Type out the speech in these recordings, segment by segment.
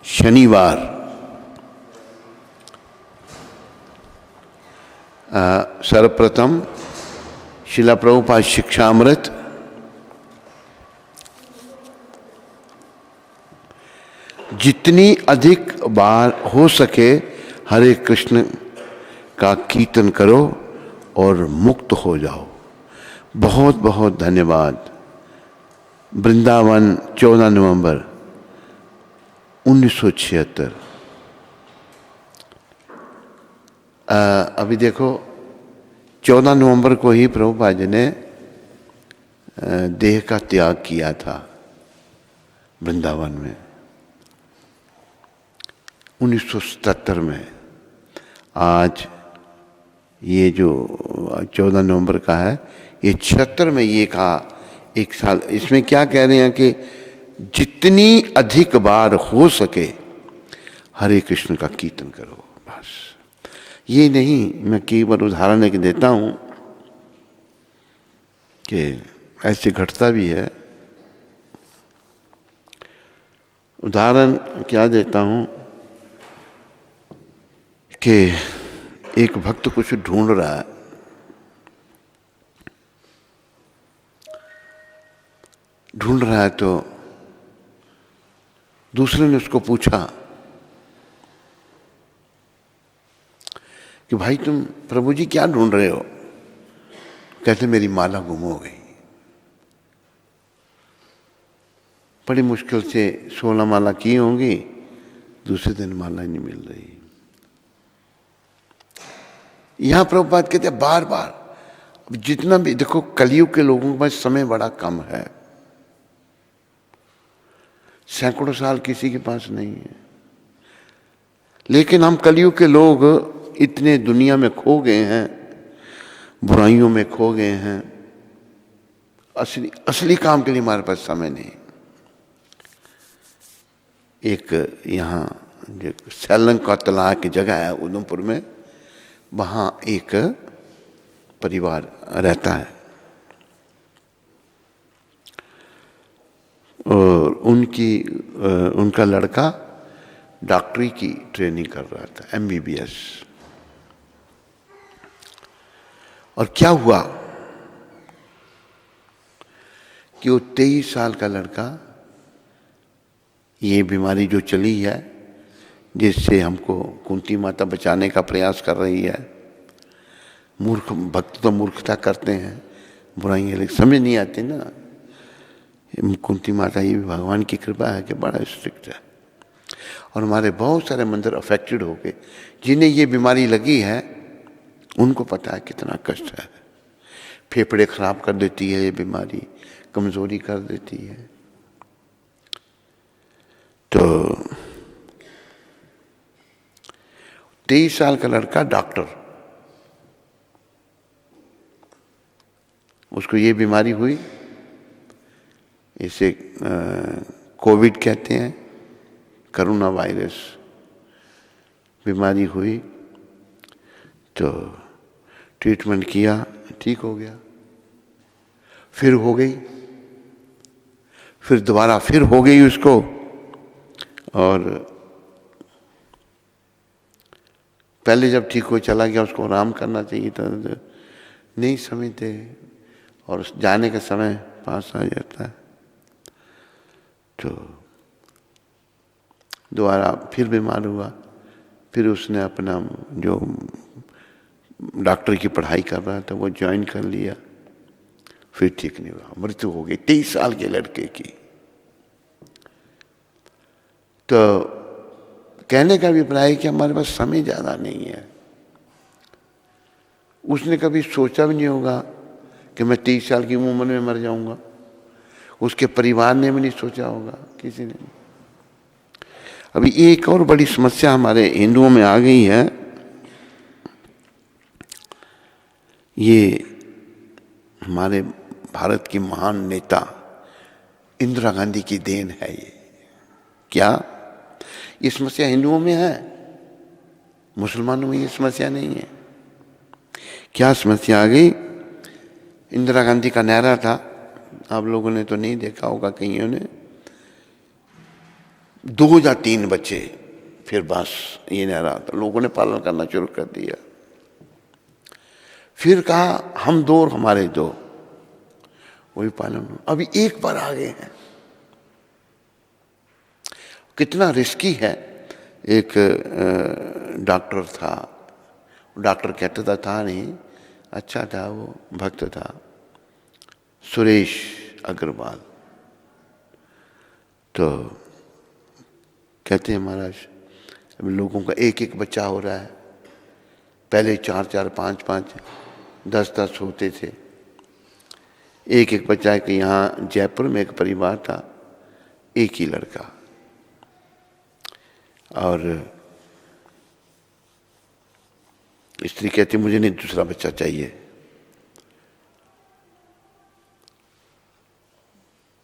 शनिवार सर्वप्रथम शिला प्रभुपाद शिक्षामृत जितनी अधिक बार हो सके हरे कृष्ण का कीर्तन करो और मुक्त हो जाओ। बहुत बहुत धन्यवाद। वृंदावन 14 नवंबर 1976। अभी देखो 14 नवंबर को ही प्रभुपाद जी ने देह का त्याग किया था वृंदावन में 1977 में। आज ये जो 14 नवंबर का है, ये 76 में ये कहा एक साल। इसमें क्या कह रहे हैं कि जितनी अधिक बार हो सके हरे कृष्ण का कीर्तन करो। बस ये नहीं, मैं केवल उदाहरण एक देता हूं कि ऐसे घटता भी है। उदाहरण क्या देता हूं कि एक भक्त कुछ ढूंढ रहा है, तो दूसरे ने उसको पूछा कि भाई तुम प्रभु जी क्या ढूंढ रहे हो? कहते मेरी माला गुम हो गई। बड़ी मुश्किल से 16 माला की होंगी, दूसरे दिन माला ही नहीं मिल रही। यहां प्रभुपाद कहते हैं बार बार जितना भी देखो, कलयुग के लोगों के पास समय बड़ा कम है। सैकड़ों साल किसी के पास नहीं है, लेकिन हम कलयुग के लोग इतने दुनिया में खो गए हैं, बुराइयों में खो गए हैं। असली काम के लिए हमारे पास समय नहीं। एक यहाँ जो सैलंग का तलाक की जगह है उधमपुर में, वहाँ एक परिवार रहता है और उनका लड़का डॉक्टरी की ट्रेनिंग कर रहा था, MBBS। और क्या हुआ कि वो 23 साल का लड़का, ये बीमारी जो चली है जिससे हमको कुंती माता बचाने का प्रयास कर रही है। मूर्ख भक्त तो मूर्खता करते हैं, बुराइयां लेकिन समझ नहीं आती ना। कुंती माता ये भी भगवान की कृपा है कि बड़ा स्ट्रिक्ट है। और हमारे बहुत सारे मंदिर अफेक्टेड हो गए। जिन्हें ये बीमारी लगी है उनको पता है कितना कष्ट है। फेफड़े खराब कर देती है ये बीमारी, कमजोरी कर देती है। तो 23 साल का लड़का डॉक्टर, उसको ये बीमारी हुई, इसे कोविड कहते हैं, कोरोना वायरस बीमारी हुई। तो ट्रीटमेंट किया, ठीक हो गया। फिर हो गई, फिर दोबारा फिर हो गई उसको। और पहले जब ठीक हो चला गया, उसको आराम करना चाहिए था, नहीं समझते और जाने का समय पास आ जाता है। तो दोबारा फिर बीमार हुआ। फिर उसने अपना जो डॉक्टर की पढ़ाई कर रहा था वो ज्वाइन कर लिया, फिर ठीक नहीं हुआ, मृत्यु हो गई 23 साल के लड़के की। तो कहने का अभिप्राय है कि हमारे पास समय ज़्यादा नहीं है। उसने कभी सोचा भी नहीं होगा कि मैं 23 साल की उम्र में मर जाऊंगा। उसके परिवार ने भी नहीं सोचा होगा, किसी ने। अभी एक और बड़ी समस्या हमारे हिंदुओं में आ गई है। ये हमारे भारत की महान नेता इंदिरा गांधी की देन है। ये क्या ये समस्या हिंदुओं में है, मुसलमानों में ये समस्या नहीं है। क्या समस्या आ गई? इंदिरा गांधी का नारा था, आप लोगों ने तो नहीं देखा होगा कईयों ने, 2 या 3 बच्चे, फिर बस ये नहीं रहा, तो लोगों ने पालन करना शुरू कर दिया। फिर कहा हम 2 और हमारे 2, वही पालन। अभी 1 पर आ गए हैं। कितना रिस्की है। एक डॉक्टर था, डॉक्टर कहता था नहीं, अच्छा था, वो भक्त था, सुरेश अग्रवाल। तो कहते हैं महाराज अभी लोगों का 1-1 बच्चा हो रहा है, पहले 4-4, 5-5, 10-10 होते थे। 1-1 बच्चा कि यहाँ जयपुर में एक परिवार था, एक ही लड़का, और स्त्री कहती मुझे नहीं दूसरा बच्चा चाहिए।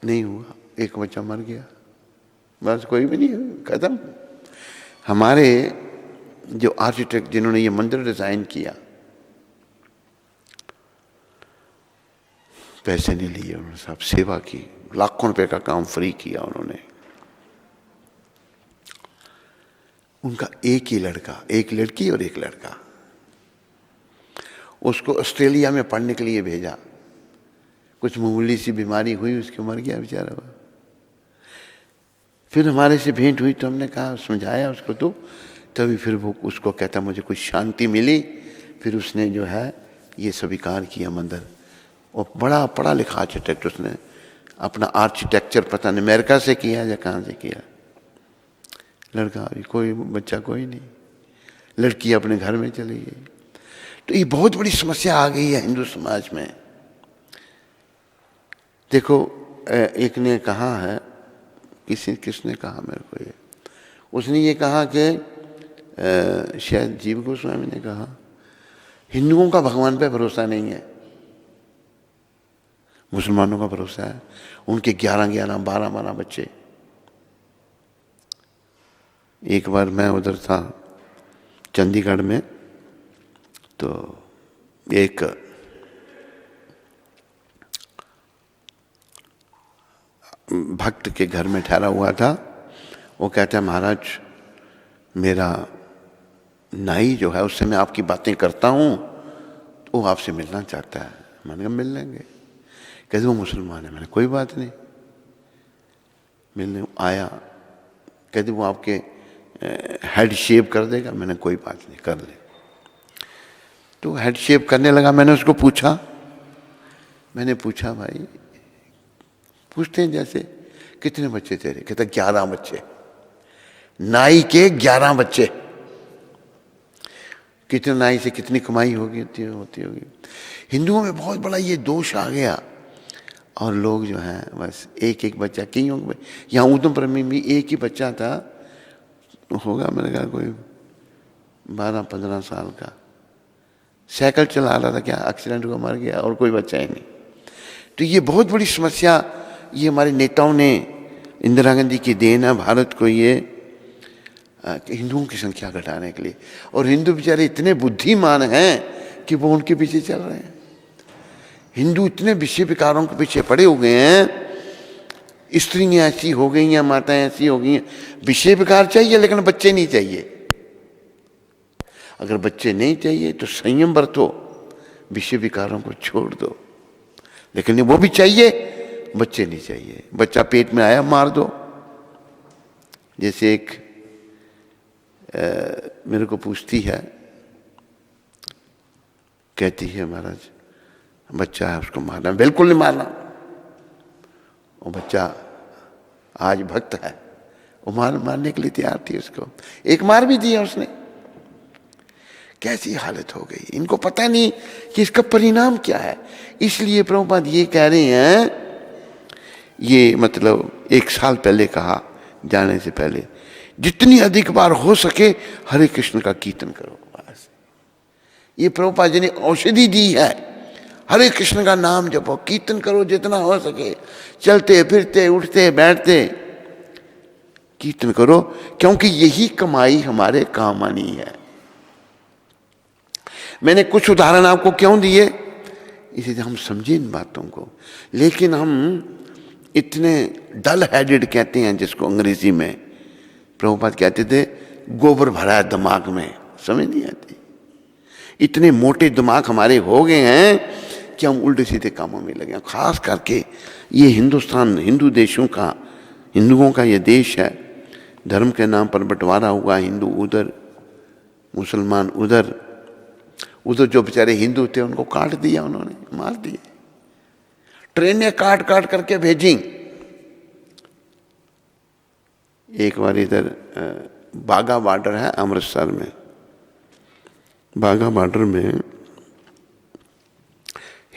नहीं हुआ, 1 बच्चा मर गया, बस कोई भी नहीं, खत्म। हमारे जो आर्किटेक्ट जिन्होंने ये मंदिर डिजाइन किया, पैसे नहीं लिए उन्होंने, सब सेवा की, लाखों रुपए का काम फ्री किया उन्होंने। उनका एक ही लड़का, 1 लड़की और 1 लड़का, उसको ऑस्ट्रेलिया में पढ़ने के लिए भेजा। कुछ मामूली सी बीमारी हुई, उसके मर गया बेचारा। फिर हमारे से भेंट हुई तो हमने कहा, समझाया उसको, तो तभी फिर वो उसको कहता मुझे कुछ शांति मिली। फिर उसने जो है ये स्वीकार किया मंदिर। और बड़ा पढ़ा लिखा आर्किटेक्ट, उसने अपना आर्किटेक्चर पता नहीं अमेरिका से किया या कहाँ से किया। लड़का अभी कोई बच्चा कोई नहीं, लड़की अपने घर में चली गई। तो ये बहुत बड़ी समस्या आ गई है हिंदू समाज में। देखो एक ने कहा है, किसने कहा मेरे को ये, उसने ये कहा कि शायद जीव गोस्वामी ने कहा, हिंदुओं का भगवान पे भरोसा नहीं है, मुसलमानों का भरोसा है। उनके 11-11, 12-12 बच्चे। एक बार मैं उधर था चंडीगढ़ में, तो एक भक्त के घर में ठहरा हुआ था। वो कहता है महाराज मेरा नाई जो है उससे मैं आपकी बातें करता हूँ, तो वो आपसे मिलना चाहता है। मैंने कहा मिल लेंगे। कहते वो मुसलमान है। मैंने कोई बात नहीं, मिलने आया। कहते वो आपके हेड शेव कर देगा। मैंने कोई बात नहीं, कर ले। तो हेड शेव करने लगा। मैंने उसको पूछा, भाई पूछते हैं जैसे कितने बच्चे तेरे? कहता 11 बच्चे। नाई के 11 बच्चे। कितने नाई से कितनी कमाई होगी, होती होगी। हिंदुओं में बहुत बड़ा ये दोष आ गया, और लोग जो हैं बस 1-1 बच्चा। कईयों यहाँ उधमपुर में भी 1 ही बच्चा था, होगा मैंने कहा कोई 12-15 साल का, साइकिल चला रहा था, क्या एक्सीडेंट हुआ, मर गया, और कोई बच्चा ही नहीं। तो ये बहुत बड़ी समस्या, ये हमारे नेताओं ने, इंदिरा गांधी की देन है भारत को ये, हिंदुओं की संख्या घटाने के लिए। और हिंदू बेचारे इतने बुद्धिमान हैं कि वो उनके पीछे चल रहे हैं। हिंदू इतने विषय विकारों के पीछे पड़े हो गए हैं, स्त्रियां ऐसी हो गई हैं, माताएं ऐसी हो गई हैं। विषय विकार चाहिए लेकिन बच्चे नहीं चाहिए। अगर बच्चे नहीं चाहिए तो संयम बरतो, विषय विकारों को छोड़ दो। लेकिन वो भी चाहिए, बच्चे नहीं चाहिए। बच्चा पेट में आया मार दो। जैसे एक मेरे को पूछती है, कहती है महाराज बच्चा है उसको मारना। बिल्कुल नहीं मारना। वो बच्चा आज भक्त है, वो मारने के लिए तैयार थी उसको। एक मार भी दिया उसने। कैसी हालत हो गई, इनको पता नहीं कि इसका परिणाम क्या है। इसलिए प्रभुपाद ये कह रहे हैं, ये मतलब 1 साल पहले कहा, जाने से पहले जितनी अधिक बार हो सके हरे कृष्ण का कीर्तन करो। बस ये प्रभुपाद जी ने औषधि दी है। हरे कृष्ण का नाम जपो, कीर्तन करो जितना हो सके। चलते फिरते उठते बैठते कीर्तन करो, क्योंकि यही कमाई हमारे काम आनी है। मैंने कुछ उदाहरण आपको क्यों दिए, इसीलिए हम समझे इन बातों को। लेकिन हम इतने डल हेडेड कहते हैं जिसको अंग्रेजी में, प्रभुपाद कहते थे गोबर भरा है दिमाग में, समझ नहीं आती। इतने मोटे दिमाग हमारे हो गए हैं कि हम उल्टे सीधे कामों में लगे हैं। खास करके ये हिंदुस्तान, हिंदू देशों का, हिंदुओं का ये देश है। धर्म के नाम पर बंटवारा हुआ, हिंदू उधर, मुसलमान उधर। उधर जो बेचारे हिंदू थे उनको काट दिया, उन्होंने मार दिए, ट्रेनें काट काट करके भेजी। एक बार इधर बाघा बॉर्डर है अमृतसर में, बाघा बॉर्डर में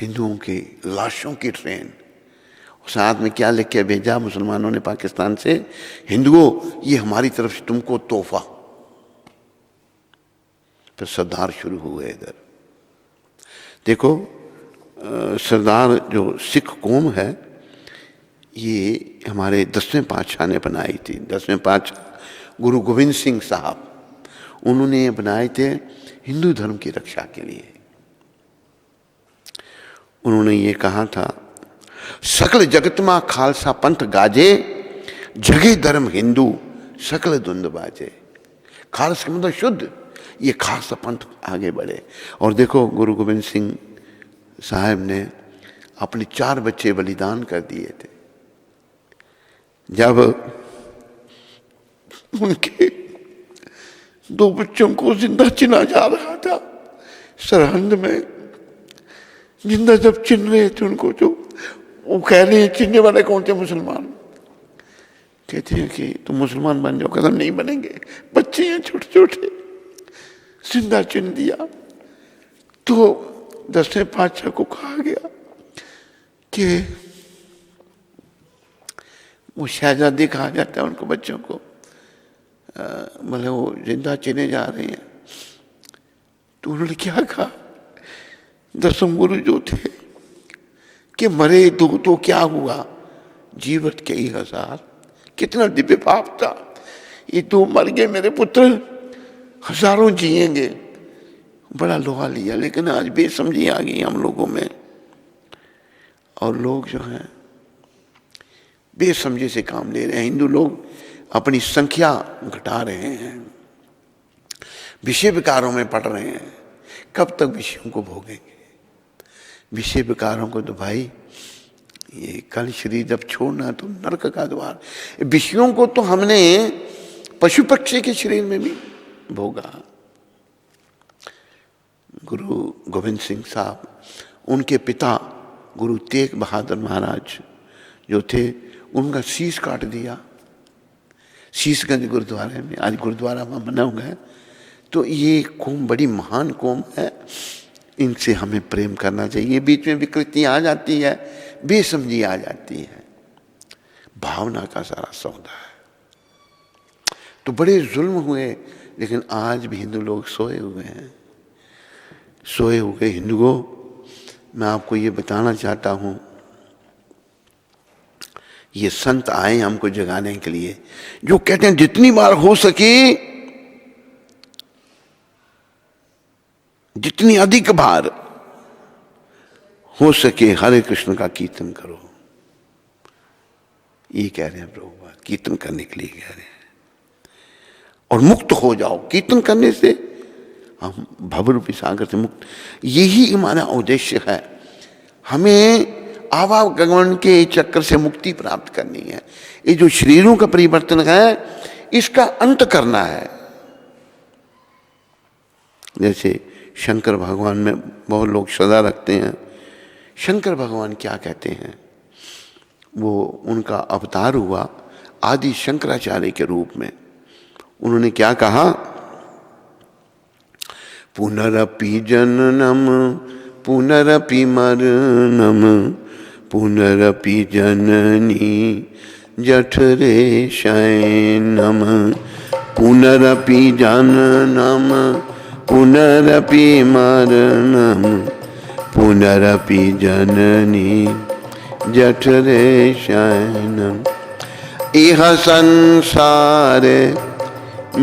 हिंदुओं की लाशों की ट्रेन, साथ में क्या लिख के भेजा मुसलमानों ने पाकिस्तान से, हिंदुओं ये हमारी तरफ से तुमको तोहफा। फिर सरदार शुरू हुए इधर। देखो सरदार जो सिख कौम है, ये हमारे 10वें पातशाह ने बनाई थी। 10वें पातशाह गुरु गोविंद सिंह साहब, उन्होंने बनाए थे हिंदू धर्म की रक्षा के लिए। उन्होंने ये कहा था, सकल जगत मा खालसा पंथ गाजे, जगे धर्म हिंदू सकल धुंध बाजे। खालसा मतलब शुद्ध, ये खालसा पंथ आगे बढ़े। और देखो गुरु गोविंद सिंह साहब ने अपने 4 बच्चे बलिदान कर दिए थे। जब उनके 2 बच्चों को जिंदा चिना जा रहा था, सरहंद में जिंदा जब चिन रहे थे उनको, जो वो कह रहे हैं चिनने वाले कौन थे? मुसलमान। कहते हैं कि तुम मुसलमान बन जाओ, कहते नहीं बनेंगे, बच्चे हैं छोटे छोटे। जिंदा चिन दिया। तो 10वें पातशाह को कहा गया कि वो शहजादी कहा जाता है उनको, बच्चों को, मतलब वो जिंदा चिने जा रहे हैं। तो उन्होंने क्या कहा, 10वें गुरु जो थे कि मरे तो क्या हुआ, जीवत कई हजार। कितना दिव्य पाप था। ये 2 मर गए मेरे पुत्र, हजारों जिएंगे। बड़ा लोहा लिया, लेकिन आज बेसमझी आ गई हम लोगों में, और लोग जो हैं बेसमझी से काम ले रहे हैं। हिंदू लोग अपनी संख्या घटा रहे हैं, विषय विकारों में पड़ रहे हैं। कब तक विषयों को भोगेंगे? विषय विकारों को तो भाई ये कल शरीर जब छोड़ना तो नरक का द्वार। विषयों को तो हमने पशु पक्षी के शरीर में भी भोगा। गुरु गोविंद सिंह साहब, उनके पिता गुरु तेग बहादुर महाराज जो थे, उनका शीश काट दिया शीशगंज गुरुद्वारे में। आज गुरुद्वारा वहाँ बना हुआ है। तो ये कौम बड़ी महान कौम है, इनसे हमें प्रेम करना चाहिए। बीच में विकृति आ जाती है, बेसमझी आ जाती है, भावना का सारा सौदा है। तो बड़े जुल्म हुए, लेकिन आज भी हिंदू लोग सोए हुए हैं, सोए हुए हिंदुओं। मैं आपको ये बताना चाहता हूँ, ये संत आए हमको जगाने के लिए, जो कहते हैं जितनी बार हो सके, जितनी अधिक बार हो सके हरे कृष्ण का कीर्तन करो। ये कह रहे हैं प्रभुपाद, कीर्तन करने के लिए कह रहे हैं। और मुक्त हो जाओ कीर्तन करने से, हम भवरूपी सागर से मुक्त। यही हमारा उद्देश्य है। हमें आवागमन के चक्कर से मुक्ति प्राप्त करनी है। ये जो शरीरों का परिवर्तन है, इसका अंत करना है। जैसे शंकर भगवान में बहुत लोग श्रद्धा रखते हैं। शंकर भगवान क्या कहते हैं? वो उनका अवतार हुआ आदि शंकराचार्य के रूप में। उन्होंने क्या कहा? पुनरपि जननम पुनरपि मरणम पुनरपि जननी जठरे शयनम पुनरपि जननम पुनरपि मरणम पुनरपि जननी जठरे शयनम। इह संसारे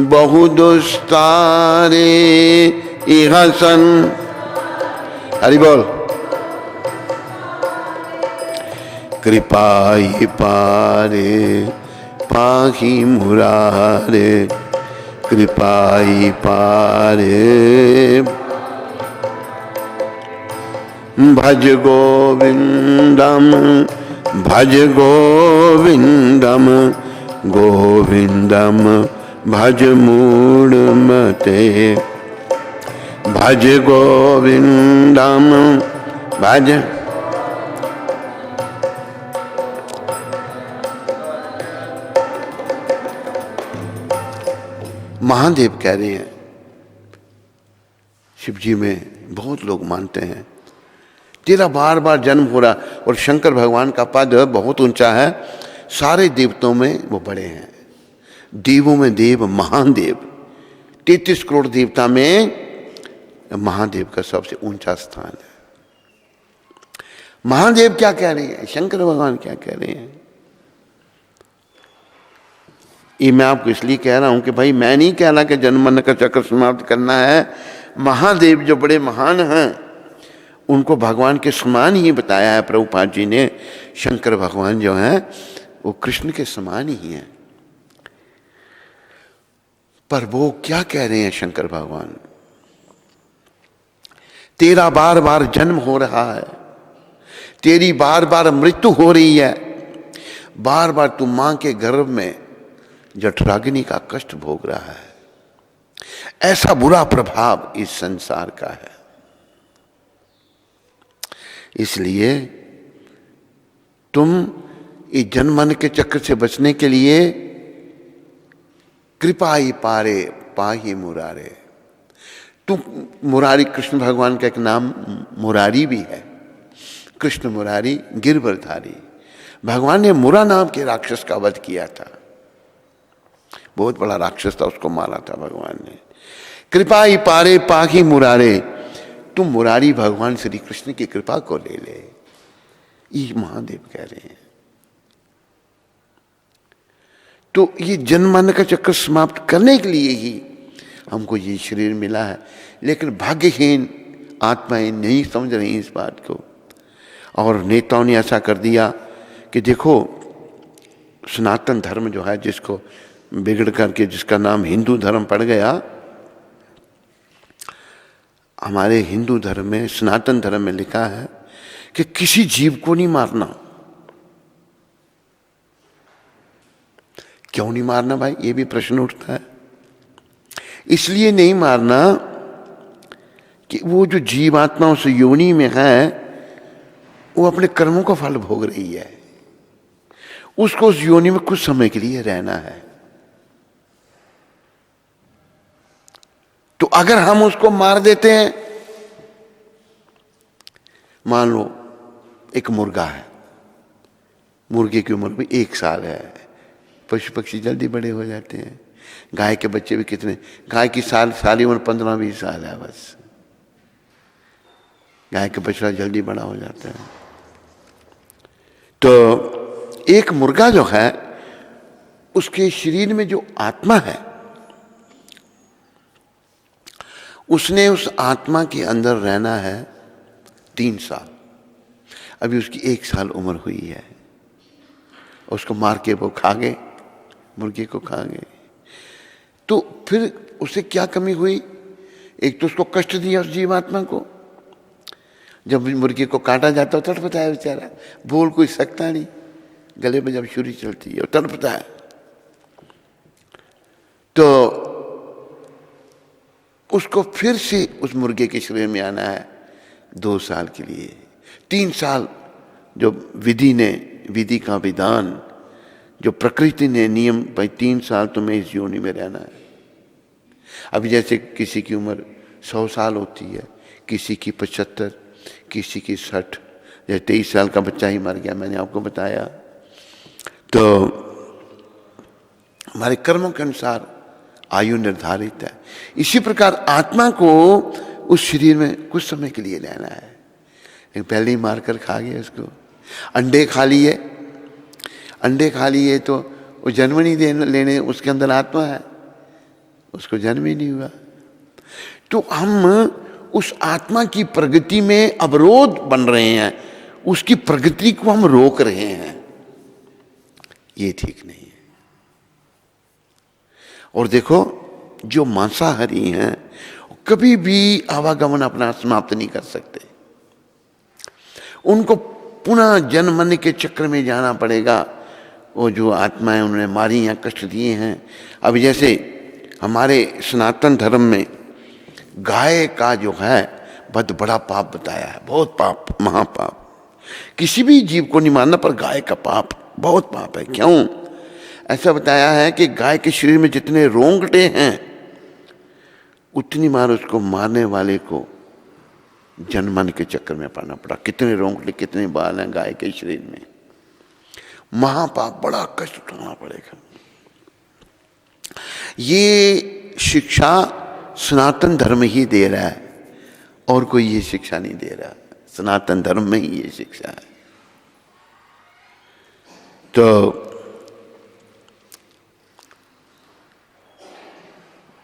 बहु दुस्तारे इह हरि बोल। कृपा ही पारे पाहि मुरारे कृपाई पारे। भज गोविंदम भज गोविंदम गोविंदम भज मूढ़मते। भज गोविंदम भज। महादेव कह रहे हैं, शिव जी में बहुत लोग मानते हैं तेरा बार बार जन्म हो रहा। और शंकर भगवान का पद बहुत ऊंचा है, सारे देवताओं में वो बड़े हैं। देवों में देव महादेव, 33 करोड़ देवता में महादेव का सबसे ऊंचा स्थान है। महादेव क्या कह रहे हैं, शंकर भगवान क्या कह रहे हैं, ये मैं आपको इसलिए कह रहा हूं कि भाई मैं नहीं कह रहा कि जन्म मरण का चक्र समाप्त करना है। महादेव जो बड़े महान हैं उनको भगवान के समान ही बताया है प्रभुपाद जी ने। शंकर भगवान जो हैं वो कृष्ण के समान ही हैं। पर वो क्या कह रहे हैं शंकर भगवान, तेरा बार बार जन्म हो रहा है, तेरी बार बार मृत्यु हो रही है, बार बार तू मां के गर्भ में जठराग्नि का कष्ट भोग रहा है। ऐसा बुरा प्रभाव इस संसार का है। इसलिए तुम इस जन्म मरण के चक्र से बचने के लिए कृपा ही पारे पाहि मुरारे। तुम मुरारी, कृष्ण भगवान का एक नाम मुरारी भी है। कृष्ण मुरारी गिरवरधारी। भगवान ने मुरा नाम के राक्षस का वध किया था, बहुत बड़ा राक्षस था, उसको मारा था भगवान ने। कृपा ही पारे पाहि मुरारे, तुम मुरारी भगवान श्री कृष्ण की कृपा को ले ले, ये महादेव कह रहे हैं। तो ये जन्म मरण का चक्कर समाप्त करने के लिए ही हमको ये शरीर मिला है। लेकिन भाग्यहीन आत्माएं नहीं समझ रही इस बात को, और नेताओं ने ऐसा कर दिया कि देखो सनातन धर्म जो है, जिसको बिगड़ करके जिसका नाम हिंदू धर्म पड़ गया, हमारे हिंदू धर्म में, सनातन धर्म में लिखा है कि किसी जीव को नहीं मारना। क्यों नहीं मारना भाई, ये भी प्रश्न उठता है। इसलिए नहीं मारना कि वो जो जीवात्मा उस योनि में है वो अपने कर्मों का फल भोग रही है, उसको उस योनि में कुछ समय के लिए रहना है। तो अगर हम उसको मार देते हैं, मान लो एक मुर्गा है, मुर्गे की उम्र भी 1 साल है, पशु पक्षी जल्दी बड़े हो जाते हैं। गाय के बच्चे भी कितने, गाय की सारी उम्र 15-20 साल है बस। गाय का बछड़ा जल्दी बड़ा हो जाता है। तो एक मुर्गा जो है, उसके शरीर में जो आत्मा है, उसने उस आत्मा के अंदर रहना है 3 साल। अभी उसकी 1 साल उम्र हुई है, उसको मार के वो खा गए, मुर्गे को खा गए। तो फिर उसे क्या कमी हुई, एक तो उसको कष्ट दिया उस जीवात्मा को। जब मुर्गे को काटा जाता है तड़पता है बेचारा, बोल कोई सकता नहीं, गले में जब छुरी चलती है तड़पता है। तो उसको फिर से उस मुर्गे के शरीर में आना है 2 साल के लिए। 3 साल जो विधि का विधान, जो प्रकृति ने नियम, भाई 3 साल तुम्हें इस योनि में रहना है। अभी जैसे किसी की उम्र 100 साल होती है, किसी की 75, किसी की 60, जैसे 23 साल का बच्चा ही मर गया, मैंने आपको बताया। तो हमारे कर्मों के अनुसार आयु निर्धारित है। इसी प्रकार आत्मा को उस शरीर में कुछ समय के लिए रहना है। पहले ही मारकर खा गए उसको। अंडे खा लिए, तो वो जन्म नहीं लेने, उसके अंदर आत्मा है, उसको जन्म ही नहीं हुआ। तो हम उस आत्मा की प्रगति में अवरोध बन रहे हैं, उसकी प्रगति को हम रोक रहे हैं। ये ठीक नहीं है। और देखो जो मांसाहारी हैं कभी भी आवागमन अपना समाप्त नहीं कर सकते, उनको पुनः जन्म मरने के चक्र में जाना पड़ेगा। वो जो आत्माएं उन्होंने मारी या कष्ट दिए हैं, अब जैसे हमारे सनातन धर्म में गाय का जो है बहुत बड़ा पाप बताया है, बहुत पाप, महापाप। किसी भी जीव को नहीं मारना, पर गाय का पाप बहुत पाप है। क्यों? ऐसा बताया है कि गाय के शरीर में जितने रोंगटे हैं उतनी मार उसको मारने वाले को जन्मन के चक्कर में पड़ना पड़ा। कितने रोंगटे, कितने बाल हैं गाय के शरीर में, महापाप, बड़ा कष्ट उठाना पड़ेगा। ये शिक्षा सनातन धर्म ही दे रहा है, और कोई ये शिक्षा नहीं दे रहा। सनातन धर्म में ही ये शिक्षा है। तो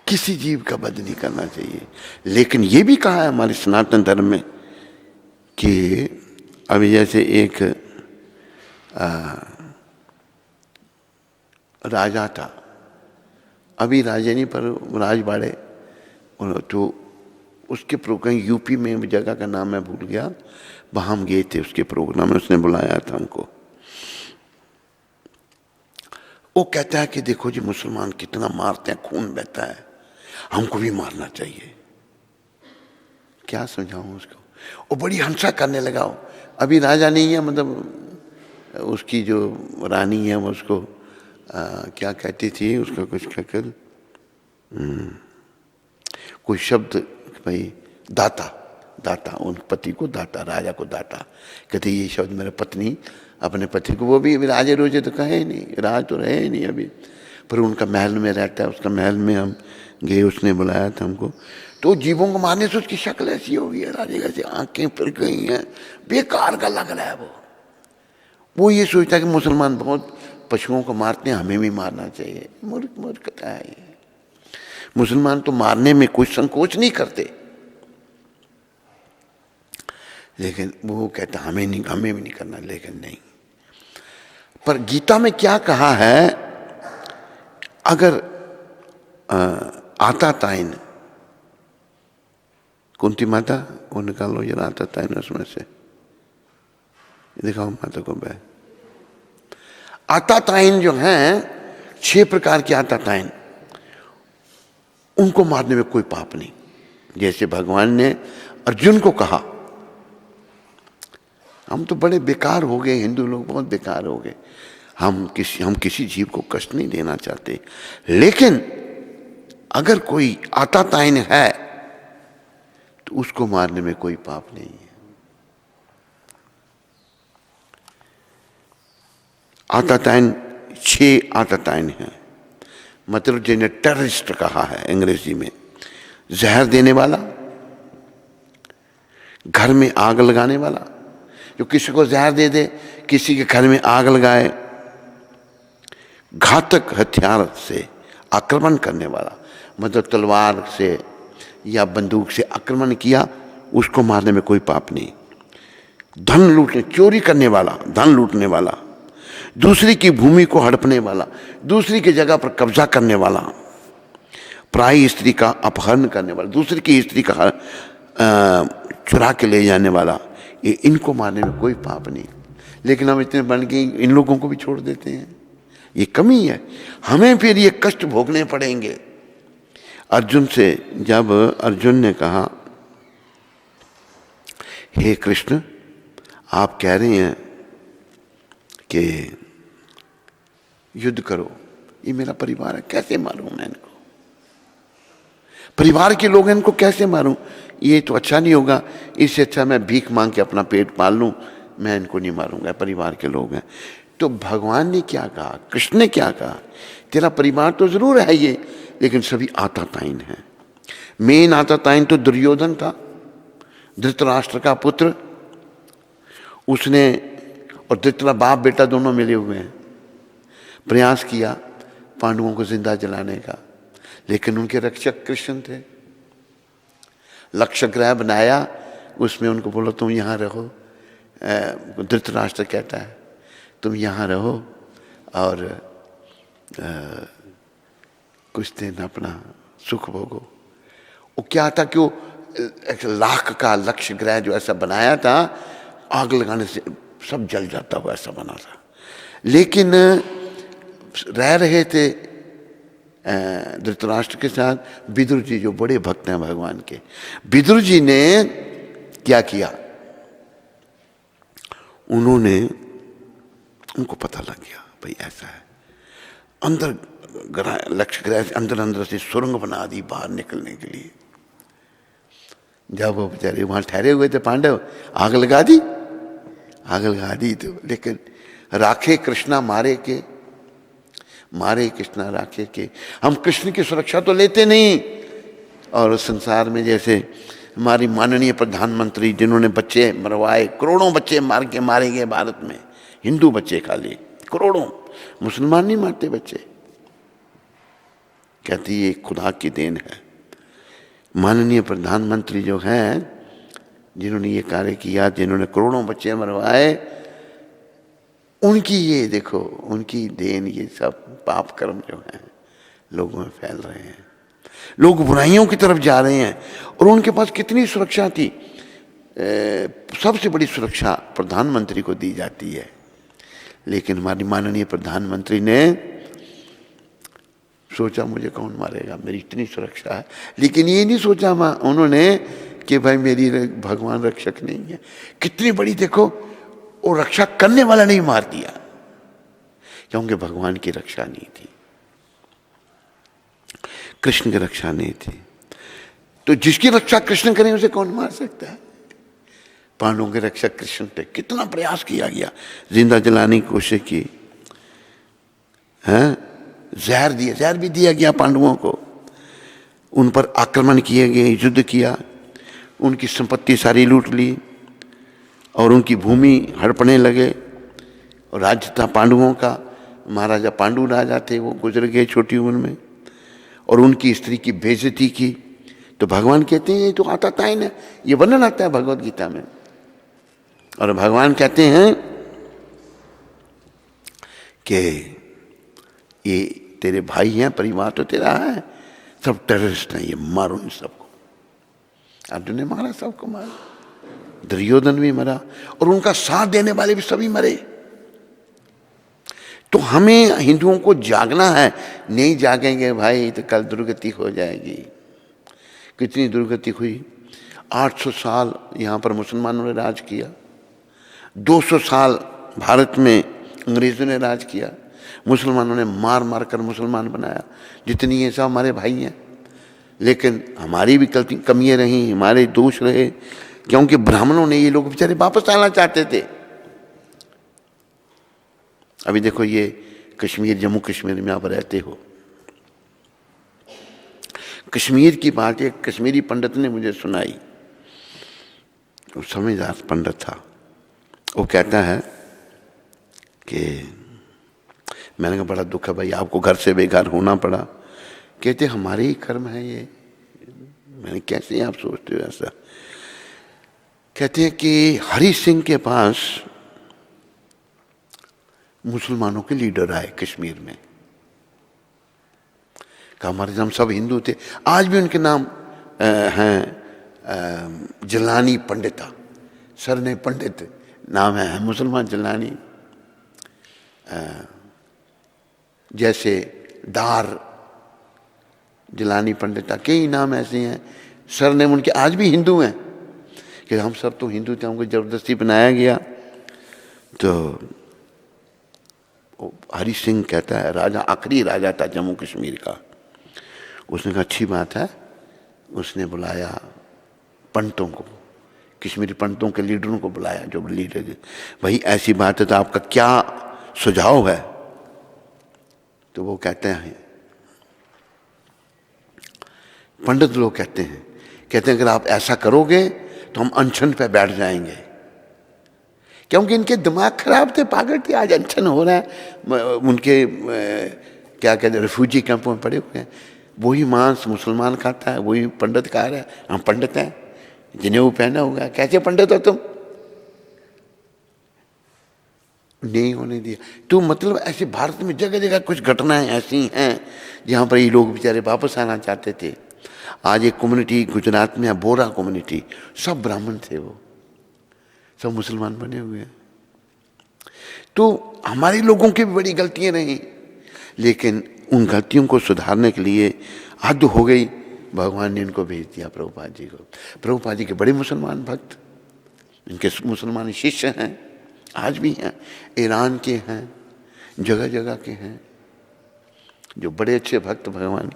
किसी जीव का वध नहीं करना चाहिए। लेकिन ये भी कहा है हमारे सनातन धर्म में कि अभी जैसे एक राजा था, अभी राजा नहीं पर राजवाड़े, तो उसके प्रोग्राम यूपी में जगह का नाम मैं भूल गया, वहाँ हम गए थे उसके प्रोग्राम में, उसने बुलाया था हमको। वो कहता है कि देखो जी मुसलमान कितना मारते हैं, खून बहता है, हमको भी मारना चाहिए। क्या समझाऊं उसको? वो बड़ी हिंसा करने लगा। अभी राजा नहीं है, मतलब उसकी जो रानी है वो उसको क्या कहती थी, उसका कुछ कहकर कोई शब्द, भाई दाता, दाता, उन पति को दाता, राजा को दाता कहते, ये शब्द मेरे पत्नी अपने पति को, वो भी अभी राजे रोजे तो कहे नहीं, राज तो रहे ही नहीं अभी, पर उनका महल में रहता है, उसका महल में हम गए, उसने बुलाया था हमको। तो जीवों को मारने से उसकी शक्ल ऐसी हो गई है, राजे कैसे आंखें फिर गई हैं, बेकार का लग रहा है। वो ये सोचता है कि मुसलमान बहुत पशुओं को मारते हैं, हमें भी मारना चाहिए। मूर्खता है ये। मुसलमान तो मारने में कोई संकोच नहीं करते, लेकिन वो कहता हमें नहीं, हमें भी नहीं करना। लेकिन नहीं, पर गीता में क्या कहा है, अगर आता ताइन, कुंती माता वो निकालो जरा आता ताइन उसमें से, दिखाओ माता को बह। आता ताइन जो हैं 6 प्रकार के आता ताइन, उनको मारने में कोई पाप नहीं। जैसे भगवान ने अर्जुन को कहा, हम तो बड़े बेकार हो गए, हिंदू लोग बहुत बेकार हो गए, हम किसी जीव को कष्ट नहीं देना चाहते, लेकिन अगर कोई आता ताइन है तो उसको मारने में कोई पाप नहीं है। आता ताइन 6 आता ताइन है, मतलब जिन्हें टेररिस्ट कहा है अंग्रेजी में, जहर देने वाला, घर में आग लगाने वाला, जो किसी को जहर दे दे, किसी के घर में आग लगाए, घातक हथियार से आक्रमण करने वाला, मतलब तलवार से या बंदूक से आक्रमण किया, उसको मारने में कोई पाप नहीं। धन लूटने, चोरी करने वाला, धन लूटने वाला, दूसरी की भूमि को हड़पने वाला, दूसरी की जगह पर कब्जा करने वाला, पराई स्त्री का अपहरण करने वाला, दूसरी की स्त्री का चुरा के ले जाने वाला, ये इनको मारने में कोई पाप नहीं। लेकिन हम इतने बन के इन लोगों को भी छोड़ देते हैं, ये कमी है। हमें फिर ये कष्ट भोगने पड़ेंगे। अर्जुन से जब अर्जुन ने कहा, हे कृष्ण, आप कह रहे हैं कि युद्ध करो, ये मेरा परिवार है, कैसे मारूं मैं इनको? परिवार के लोग हैं, इनको कैसे मारूं? ये तो अच्छा नहीं होगा, इससे अच्छा मैं भीख मांग के अपना पेट पाल लूं, मैं इनको नहीं मारूंगा, परिवार के लोग हैं। तो भगवान ने क्या कहा, कृष्ण ने क्या कहा, तेरा परिवार तो जरूर है ये, लेकिन सभी आताताइन हैं। मेन आताताइन तो दुर्योधन था, धृतराष्ट्र का पुत्र। उसने और धृतराष्ट्र बाप बेटा दोनों मिले हुए हैं, प्रयास किया पांडवों को जिंदा जलाने का, लेकिन उनके रक्षक कृष्ण थे। लक्ष्य ग्रह बनाया, उसमें उनको बोलो तुम यहाँ रहो। धृतराष्ट्र कहता है तुम यहाँ रहो और कुछ दिन अपना सुख भोगो। वो क्या था कि वो एक लाख का लक्ष्य ग्रह जो ऐसा बनाया था, आग लगाने से सब जल जाता हुआ ऐसा बना था। लेकिन रह रहे थे धृतराष्ट्र के साथ विदुर जी, जो बड़े भक्त हैं भगवान के। विदुर जी ने क्या किया, उन्होंने, उनको पता लग गया भाई ऐसा है, अंदर लक्ष्य ग्रह से अंदर अंदर से सुरंग बना दी बाहर निकलने के लिए। जब वो बेचारे वहां ठहरे हुए थे पांडव, आग लगा दी, आग लगा दी तो, लेकिन राखे कृष्णा मारे के, मारे कृष्णा राखे के। हम कृष्ण की सुरक्षा तो लेते नहीं, और संसार में जैसे हमारी माननीय प्रधानमंत्री जिन्होंने बच्चे मरवाए, करोड़ों बच्चे मारे गए भारत में, हिंदू बच्चे खाली करोड़ों, मुसलमान नहीं मारते बच्चे। कहती ये खुदा की देन है। माननीय प्रधानमंत्री जो हैं, जिन्होंने ये कार्य किया, जिन्होंने करोड़ों बच्चे मरवाए, उनकी ये देखो, उनकी देन, ये सब पाप कर्म जो हैं लोगों में फैल रहे हैं, लोग बुराइयों की तरफ जा रहे हैं। और उनके पास कितनी सुरक्षा थी, सबसे बड़ी सुरक्षा प्रधानमंत्री को दी जाती है। लेकिन हमारी माननीय प्रधानमंत्री ने सोचा मुझे कौन मारेगा, मेरी इतनी सुरक्षा है। लेकिन ये नहीं सोचा उन्होंने कि भाई मेरी भगवान रक्षक नहीं है। कितनी बड़ी देखो, वो रक्षा करने वाला नहीं मार दिया, क्योंकि भगवान की रक्षा नहीं थी, कृष्ण की रक्षा नहीं थी। तो जिसकी रक्षा कृष्ण करें उसे कौन मार सकता है। पांडवों की रक्षा कृष्ण थे, कितना प्रयास किया गया, जिंदा जलाने की कोशिश की है, जहर दिया, जहर भी दिया गया पांडवों को, उन पर आक्रमण किए गए, युद्ध किया, उनकी संपत्ति सारी लूट ली और उनकी भूमि हड़पने लगे। और राज्य था पांडवों का, महाराजा पांडु राजा थे, वो गुजर गए छोटी उम्र में, और उनकी स्त्री की बेइज्जती की। तो भगवान कहते हैं, ये तो आता था ही ना, ये वर्णन आता है भगवत गीता में। और भगवान कहते हैं कि ये तेरे भाई हैं, परिवार तो तेरा है, सब टेररिस्ट हैं, ये मारो इन सबको। अर्जुन ने मारा, सबको मारा, दुर्योधन भी मरा, और उनका साथ देने वाले भी सभी मरे। तो हमें हिंदुओं को जागना है, नहीं जागेंगे भाई तो कल दुर्गति हो जाएगी। कितनी दुर्गति हुई, 800 साल यहाँ पर मुसलमानों ने राज किया, 200 साल भारत में अंग्रेजों ने राज किया, मुसलमानों ने मार मार कर मुसलमान बनाया। जितनी ये सब हमारे भाई हैं, लेकिन हमारी भी कमियां रहीं, हमारे दोष रहे, क्योंकि ब्राह्मणों ने, ये लोग बेचारे वापस आना चाहते थे। अभी देखो ये कश्मीर, जम्मू कश्मीर में आप रहते हो, कश्मीर की बात एक कश्मीरी पंडित ने मुझे सुनाई, वो समझदार पंडित था। वो कहता है कि मैंने कहा बड़ा दुख है भाई, आपको घर से बेघर होना पड़ा। कहते हमारे ही कर्म है ये। मैंने कैसे आप सोचते हो ऐसा। कहते हैं कि हरि सिंह के पास मुसलमानों के लीडर आए कश्मीर में, कहा हमारे हम सब हिंदू थे, आज भी उनके नाम हैं जलानी पंडिता, सर ने पंडित नाम है, मुसलमान जलानी। जैसे दार जलानी पंडिता, कई नाम ऐसे हैं, सर ने उनके आज भी हिंदू हैं, कि हम सब तो हिंदू थे, हमको जबरदस्ती बनाया गया। तो हरि सिंह कहता है, राजा, आखिरी राजा था जम्मू कश्मीर का, उसने कहा अच्छी बात है। उसने बुलाया पंडितों को, कश्मीरी पंडितों के लीडरों को बुलाया, जो लीडर, भाई ऐसी बात है तो आपका क्या सुझाव है। तो वो कहते हैं, पंडित लोग कहते हैं अगर आप ऐसा करोगे तो हम अनशन पे बैठ जाएंगे, क्योंकि इनके दिमाग खराब थे, पागल थे। आज अनशन हो रहा है, उनके क्या कहते हैं, रिफ्यूजी कैंपों में पड़े हुए हैं, वही मांस मुसलमान खाता है, वही पंडित खा रहा है। हम पंडित हैं, जिन्हें वो पहना हुआ है, कैसे पंडित हो तुम। नहीं होने दिया। तो मतलब ऐसे भारत में जगह जगह कुछ घटनाएं ऐसी हैं जहाँ पर ये लोग बेचारे वापस आना चाहते थे। आज एक कम्युनिटी गुजरात में है, बोरा कम्युनिटी, सब ब्राह्मण थे, वो सब मुसलमान बने हुए हैं। तो हमारे लोगों की भी बड़ी गलतियां रही, लेकिन उन गलतियों को सुधारने के लिए हद हो गई, भगवान ने इनको भेज दिया प्रभुपाद जी को। प्रभुपाद जी के बड़े मुसलमान भक्त, इनके मुसलमान शिष्य हैं, आज भी हैं, ईरान के हैं, जगह जगह के हैं, जो बड़े अच्छे भक्त भगवान।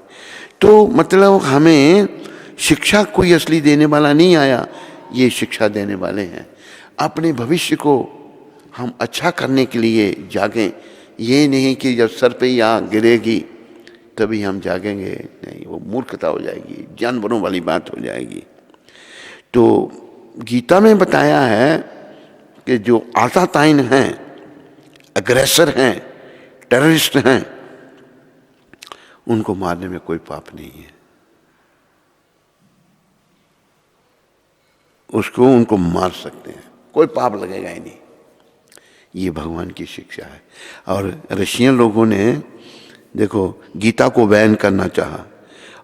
तो मतलब हमें शिक्षा कोई असली देने वाला नहीं आया, ये शिक्षा देने वाले हैं। अपने भविष्य को हम अच्छा करने के लिए जागें, ये नहीं कि जब सर पे यहाँ गिरेगी तभी हम जागेंगे, नहीं, वो मूर्खता हो जाएगी, जानवरों वाली बात हो जाएगी। तो गीता में बताया है कि जो आताताइन हैं, अग्रेसर हैं, टेररिस्ट हैं, उनको मारने में कोई पाप नहीं है, उसको उनको मार सकते हैं, कोई पाप लगेगा ही नहीं। ये भगवान की शिक्षा है। और रशियन लोगों ने देखो गीता को बैन करना चाहा,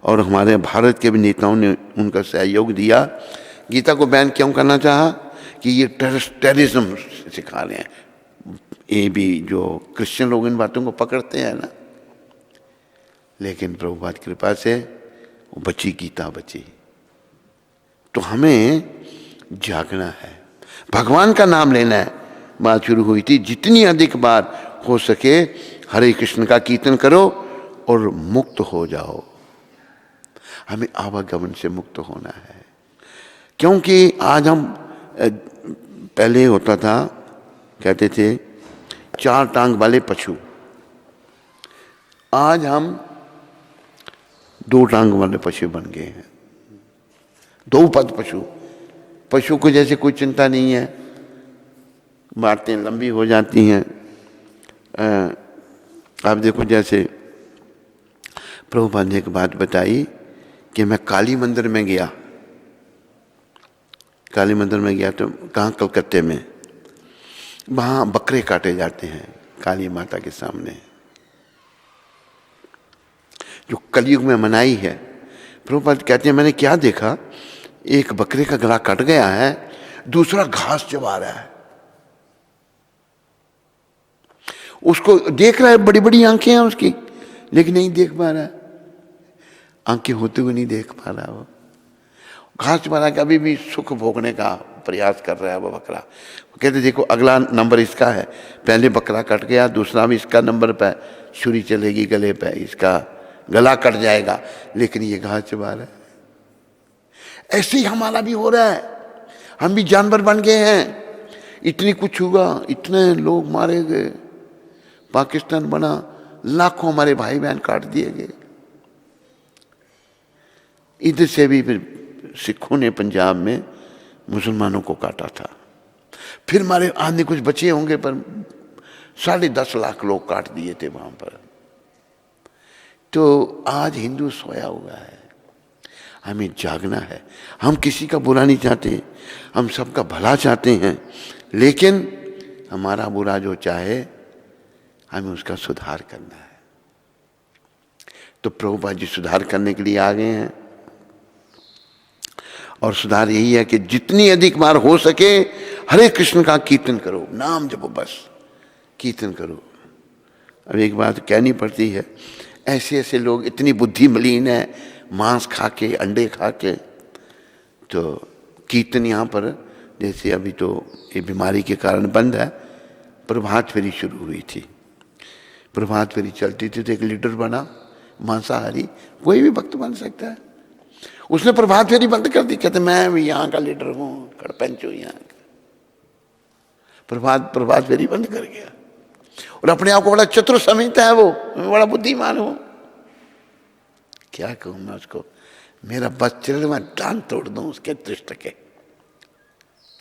और हमारे भारत के भी नेताओं ने उनका सहयोग दिया। गीता को बैन क्यों करना चाहा? कि ये टेररिज्म सिखा रहे हैं। ये भी जो क्रिश्चियन लोग इन बातों को पकड़ते हैं ना, लेकिन प्रभुपाद की कृपा से वो बची, गीता बची। तो हमें जागना है, भगवान का नाम लेना है। बात शुरू हुई थी, जितनी अधिक बार हो सके हरे कृष्ण का कीर्तन करो और मुक्त हो जाओ। हमें आवागमन से मुक्त होना है, क्योंकि आज हम, पहले होता था, कहते थे 4 टांग वाले पशु, आज हम 2 टांग वाले पशु बन गए हैं। 2 पद पशु। पशु को जैसे कोई चिंता नहीं है, बातें लंबी हो जाती हैं। आप देखो, जैसे प्रभुपाद ने एक बात बताई कि मैं काली मंदिर में गया, काली मंदिर में गया तो कहाँ, कलकत्ते में, वहाँ बकरे काटे जाते हैं काली माता के सामने, जो कलयुग में मनाई है। प्रभुपाद कहते हैं मैंने क्या देखा, एक बकरे का गला कट गया है, दूसरा घास चबा रहा है, उसको देख रहा है, बड़ी बड़ी आंखें हैं उसकी, लेकिन नहीं देख पा रहा है, आंखें होते हुए नहीं देख पा रहा। वो घास चबा रहा है, अभी भी सुख भोगने का प्रयास कर रहा है वो बकरा। कहते देखो अगला नंबर इसका है, पहले बकरा कट गया, दूसरा भी इसका नंबर पे, छुरी चलेगी गले पे, इसका गला कट जाएगा, लेकिन ये घास चबा रहा है। ऐसे ही हमारा भी हो रहा है, हम भी जानवर बन गए हैं। इतनी कुछ हुआ, इतने लोग मारे गए, पाकिस्तान बना, लाखों हमारे भाई बहन काट दिए गए। इधर से भी फिर सिखों ने पंजाब में मुसलमानों को काटा था, फिर हमारे आने कुछ बचे होंगे, पर 10.5 लाख लोग काट दिए थे वहां पर। तो आज हिंदू सोया हुआ है, हमें जागना है। हम किसी का बुरा नहीं चाहते, हम सबका भला चाहते हैं, लेकिन हमारा बुरा जो चाहे हमें उसका सुधार करना है। तो प्रभुपाद जी सुधार करने के लिए आ गए हैं, और सुधार यही है कि जितनी अधिक बार हो सके हरे कृष्ण का कीर्तन करो, नाम जपो, बस कीर्तन करो। अब एक बात कहनी पड़ती है, ऐसे ऐसे लोग इतनी बुद्धि मलिन है, मांस खा के, अंडे खा के। तो कीर्तन यहाँ पर, जैसे अभी तो ये बीमारी के कारण बंद है, प्रभात फेरी शुरू हुई थी, प्रभात फेरी चलती थी, तो एक लीडर बना मांसाहारी, कोई भी भक्त बन सकता है, उसने प्रभात फेरी बंद कर दी। कहते मैं भी यहाँ का लीडर हूँ, कड़पंच हूँ यहाँ का, प्रभात फेरी बंद कर गया, और अपने आप को बड़ा चतुर समझता है वो, मैं बड़ा बुद्धिमान हूँ। क्या कहूँ मैं उसको, मेरा बस चल, मैं टांग तोड़ दूं उसके दृष्ट के,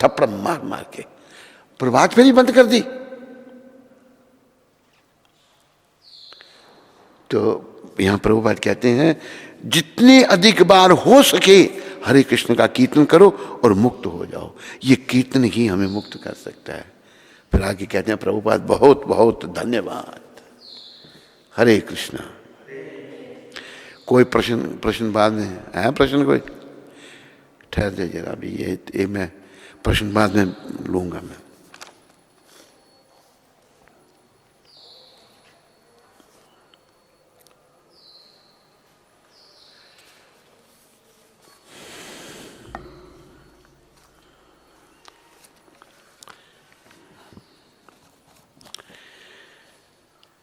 थप्पड़ मार मार के प्रभात फेरी बंद कर दी। तो यहां प्रभुपाद कहते हैं जितने अधिक बार हो सके हरे कृष्ण का कीर्तन करो और मुक्त हो जाओ। ये कीर्तन ही हमें मुक्त कर सकता है। फिर आगे कहते हैं प्रभुपाद बहुत बहुत धन्यवाद। हरे कृष्णा। कोई प्रश्न बाद में है? प्रश्न कोई? ठहर दे जरा अभी, ये मैं प्रश्न बाद में लूंगा मैं।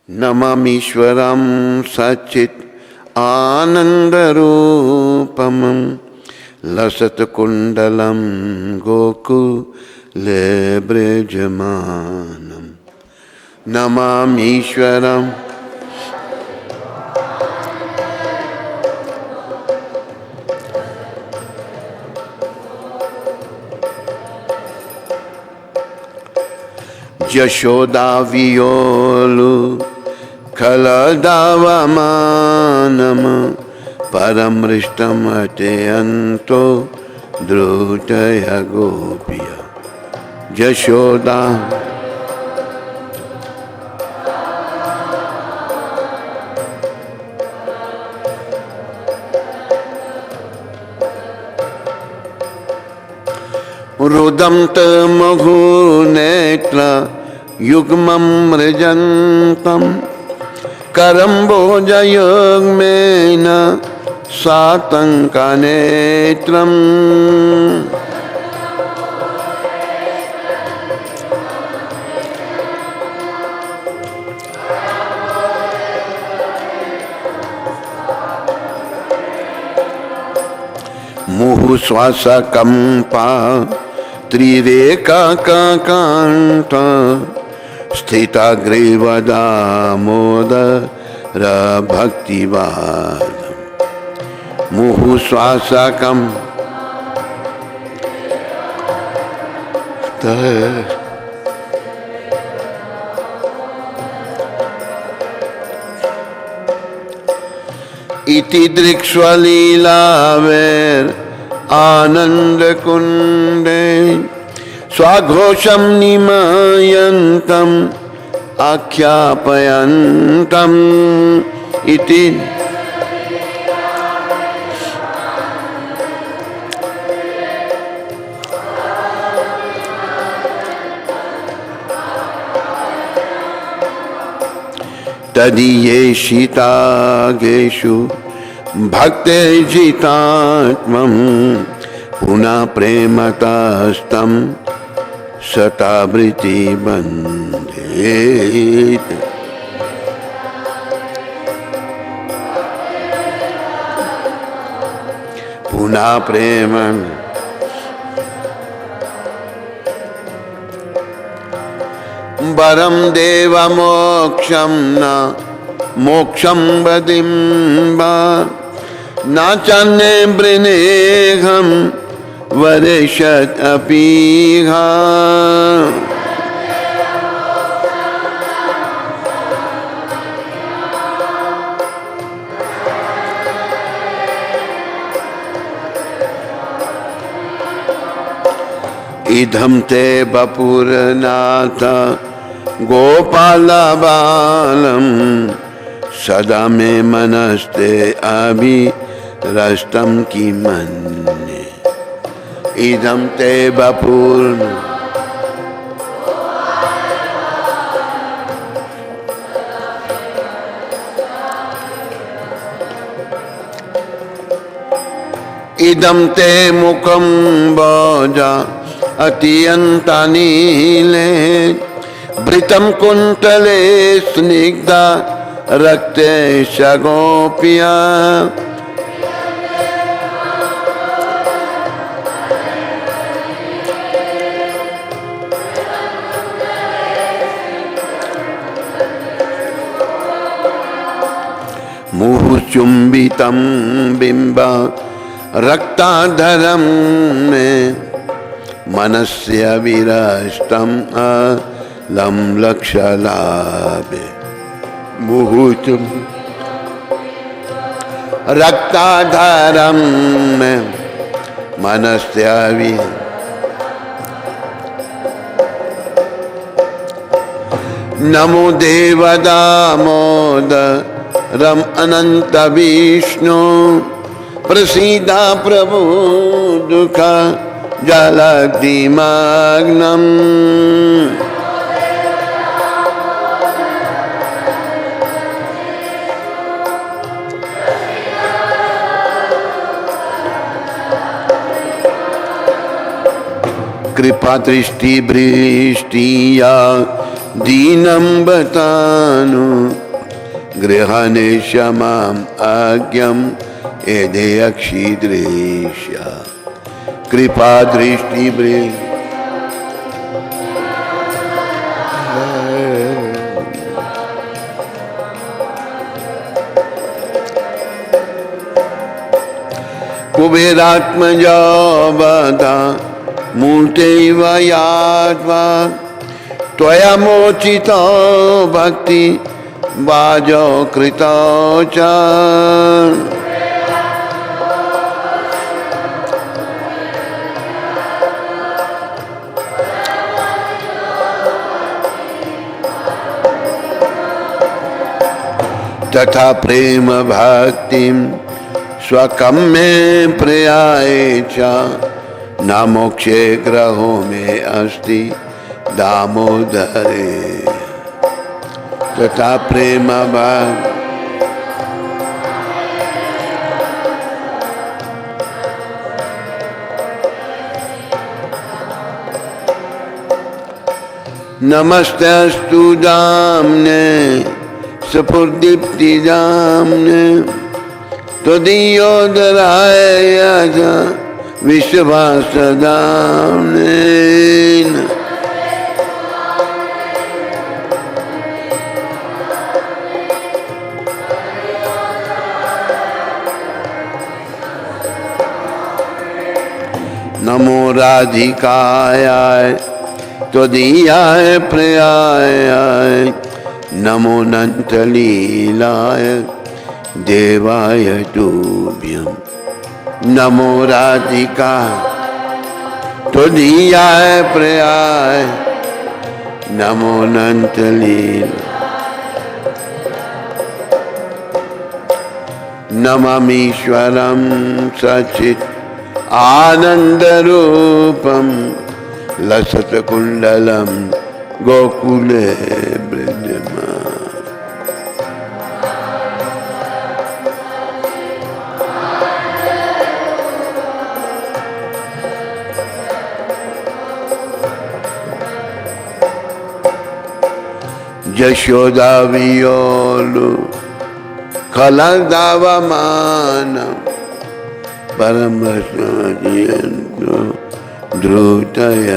नमामीश्वरं सच्चित् आनन्दरूपं लसत्कुण्डलं गोकुले ब्रजमानं। नमामीश्वरं यशोदावियोलु खलदावमानम परमृष्टमत्यन्तो द्रुतय गोपिया। यशोदा रुदन्त मघुनेत्र युग्मं मृजन्तं करम्बोजयुग्मेन सातङ्कनेत्रम्। मुहुश्वासकम्पा त्रिरेकाकान्त स्थिताग्रीवदामोदर भक्तिवाद। मुहुश्वासकं इति दृक्ष्वलीलावेर आनन्दकुण्डे स्वाघोषं निमयन्तम् आख्यापयन्तम् इति। तदीयेषितागेषु भक्तेर्जितात्मं पुनः प्रेमतस्तं शतावृत्ति बन्धेत्। पुनः प्रेम वरं देवमोक्षं न मोक्षं वदिम्बा न चान्ये वृणेऽहं वरेशत् अपीहा। इदं ते वपुरनाथ गोपालबालं सदा मे मनस्ते अभिरस्तं किमन्ये। इदं ते वपुर इदं ते मुखं भोजा अत्यन्तानीले वृतं कुन्तले स्निग्धा रक्ते शगोप्या। मुहुचुम्बितं बिम्ब रक्ताधरं मे मनस्य विरष्टं अलं लक्षलाभे। मुहुचुं रक्ताधरं मे मनस्य नमो देव दामोदरम अनंत विष्णु प्रसीदा प्रभु दुख जलधिमग्नम् कृपा दृष्टि वृष्टिया दीनं बतानु गृहणे क्षमाम् आज्ञं यदे अक्षिद्रेष्य कृपा दृष्टि कुबेरात्मजा बदा मूर्तैव यात्वा त्वया मोचितो भक्ति बाजो कृतो च तथा प्रेम भक्तिं स्वकं मे प्रियाय च न मोक्षे ग्रहो में अस्ति दामोदरे तथा प्रेम भाग नमस्तेस्तु दाम्ने सपुर्दीप्ति दाम्ने त्वदीयोदराय विश्वास दाम्ने नमो राधिकाय त्वदीयाय प्रियाय नमो नंतलीलाय देवाय तुभ्यं नमो राधिका त्वदीयाय प्रियाय नमो नंतलीला नमामीश्वरं सचित् आनंदरूपं लसत्कुंडलं गोकुले विद्यमान यशोदा वियोलु खलदावमानम् परम ध्रुतय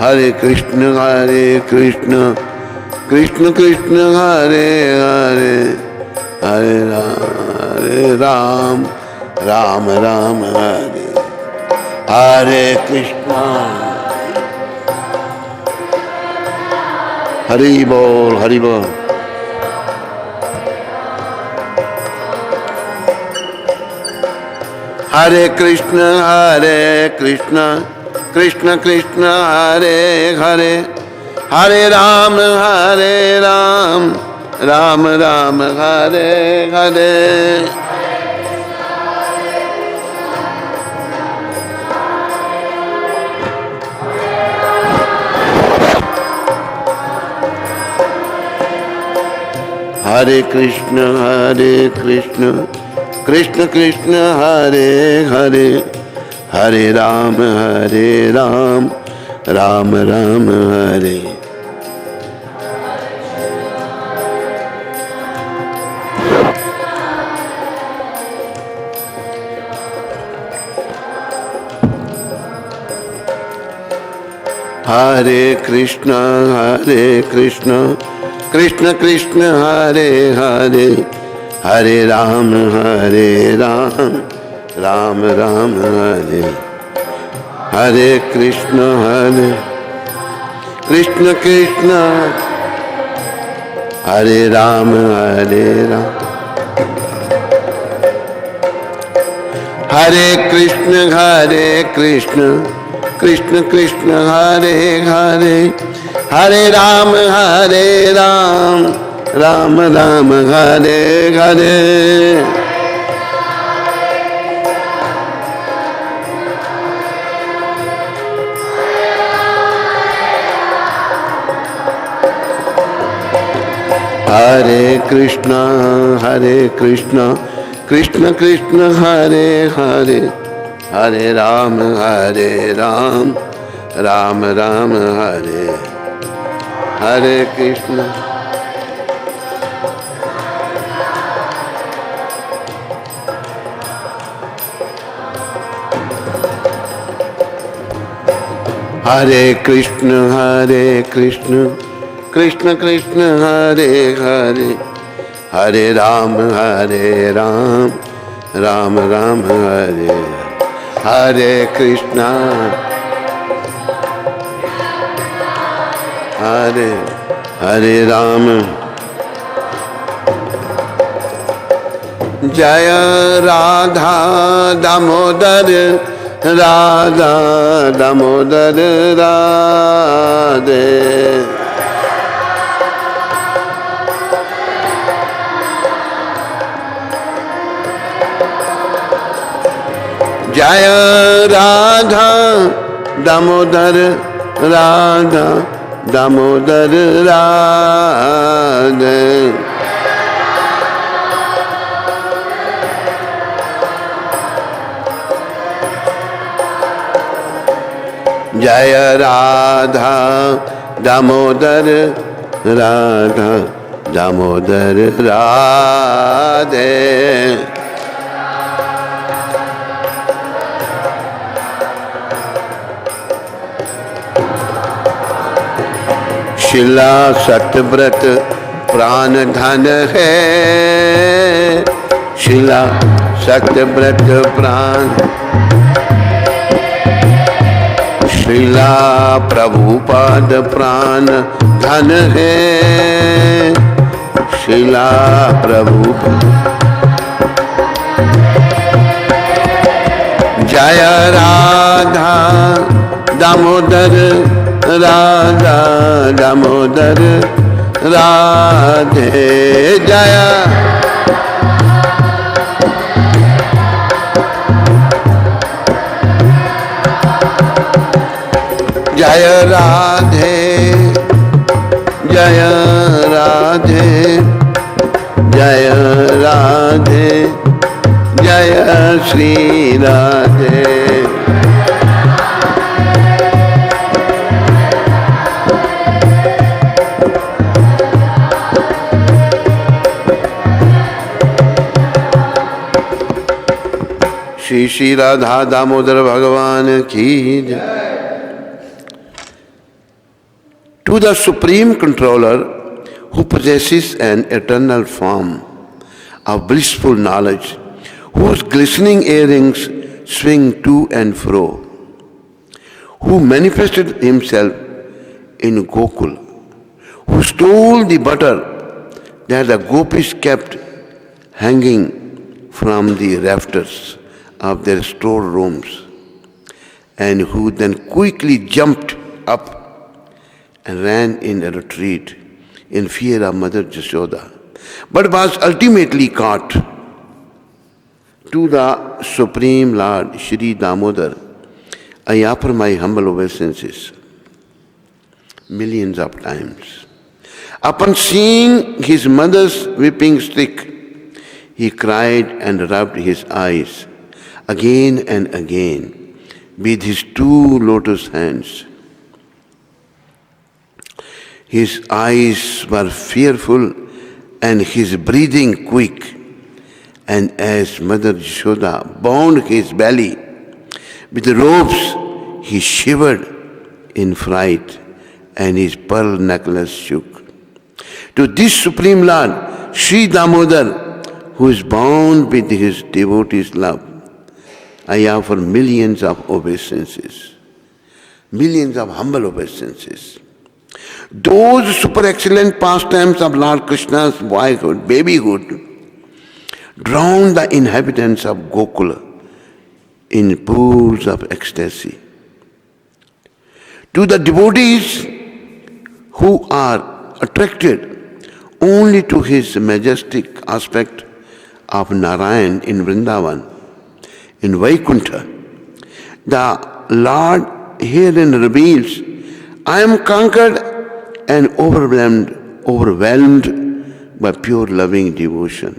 हरे कृष्ण कृष्ण कृष्ण हरे हरे हरे राम राम राम हरे हरे कृष्णा हरि बोल हरि बोल हरे कृष्ण कृष्ण कृष्ण हरे हरे हरे राम राम राम हरे हरे हरे कृष्ण कृष्ण कृष्ण हरे हरे हरे राम राम राम हरे हरे कृष्ण कृष्ण कृष्ण हरे हरे हरे राम राम राम हरे हरे कृष्ण कृष्ण हरे राम हरे कृष्ण कृष्ण कृष्ण हरे हरे, हरे राम राम राम हरे हरे। हरे कृष्ण कृष्ण कृष्ण हरे हरे, हरे राम राम राम हरे हरे कृष्ण। हरे कृष्ण कृष्ण कृष्ण हरे हरे, हरे राम राम राम हरे हरे कृष्ण। हरे हरे राम। जय राधा दामोदर राधा दामोदर राधे। जय राधा दामोदर राधा दामोदर राधे। जय राधा दामोदर राधा दामोदर राधे। शिला सतव्रत प्राण धन है, शिला सतव्रत प्राण। शिला प्रभुपाद प्राण धन है, शिला प्रभु। जय राधा दामोदर राधा दामोदर राधे। जय जय राधे जय राधे जय राधे जय श्री राधे। श्री श्री राधा दामोदर भगवान की जय। To the Supreme Controller, who possesses an eternal form of blissful knowledge, whose glistening earrings swing to and fro, who manifested himself in Gokul, who stole the butter that the gopis kept hanging from the rafters of their storerooms, and who then quickly jumped up and ran in a retreat in fear of Mother Jashoda, but was ultimately caught. To the Supreme Lord Shri Damodar, I offer my humble obeisances millions of times. Upon seeing his mother's whipping stick, he cried and rubbed his eyes again and again with his two lotus hands. His eyes were fearful and his breathing quick, and as Mother Yashoda bound his belly with ropes, he shivered in fright and his pearl necklace shook. To this Supreme Lord, Sri Damodar, who is bound with his devotees' love, I offer millions of obeisances, millions of humble obeisances. Those super excellent pastimes of Lord Krishna's boyhood, babyhood, drowned the inhabitants of Gokula in pools of ecstasy. To the devotees who are attracted only to his majestic aspect of Narayan in Vrindavan, in Vaikuntha, the Lord herein reveals, I am conquered and overwhelmed by pure loving devotion.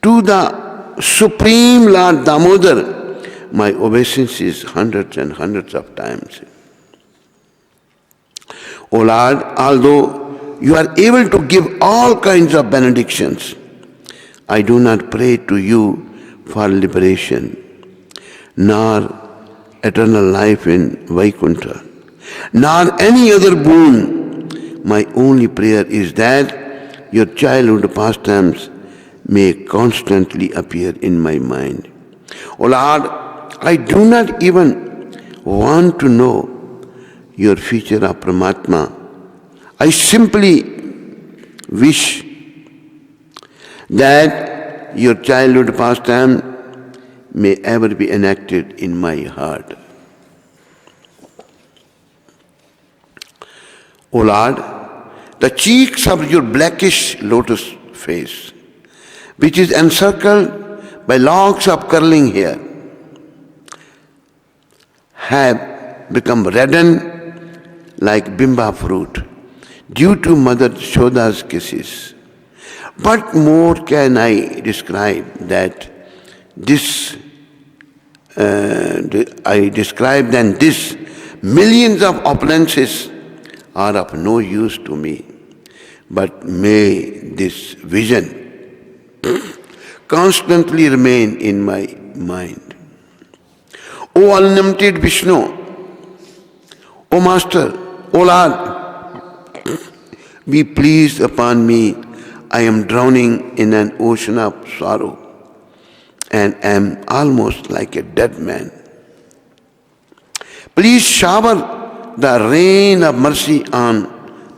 To the Supreme Lord Damodar, my obeisance is hundreds and hundreds of times. O Lord, although you are able to give all kinds of benedictions, I do not pray to you for liberation, nor eternal life in Vaikuntha, nor any other boon. My only prayer is that your childhood pastimes may constantly appear in my mind. O Lord, I do not even want to know your feature of Paramatma. I simply wish that your childhood pastime may ever be enacted in my heart. O Lord, the cheeks of your blackish lotus face, which is encircled by locks of curling hair, have become reddened like bimba fruit due to Mother Yashoda's kisses. What more can I describe than this? Millions of opulences are of no use to me, but may this vision constantly remain in my mind. O unlimited Vishnu, O Master, O Lord, be pleased upon me. I am drowning in an ocean of sorrow and am almost like a dead man. Please shower the rain of mercy on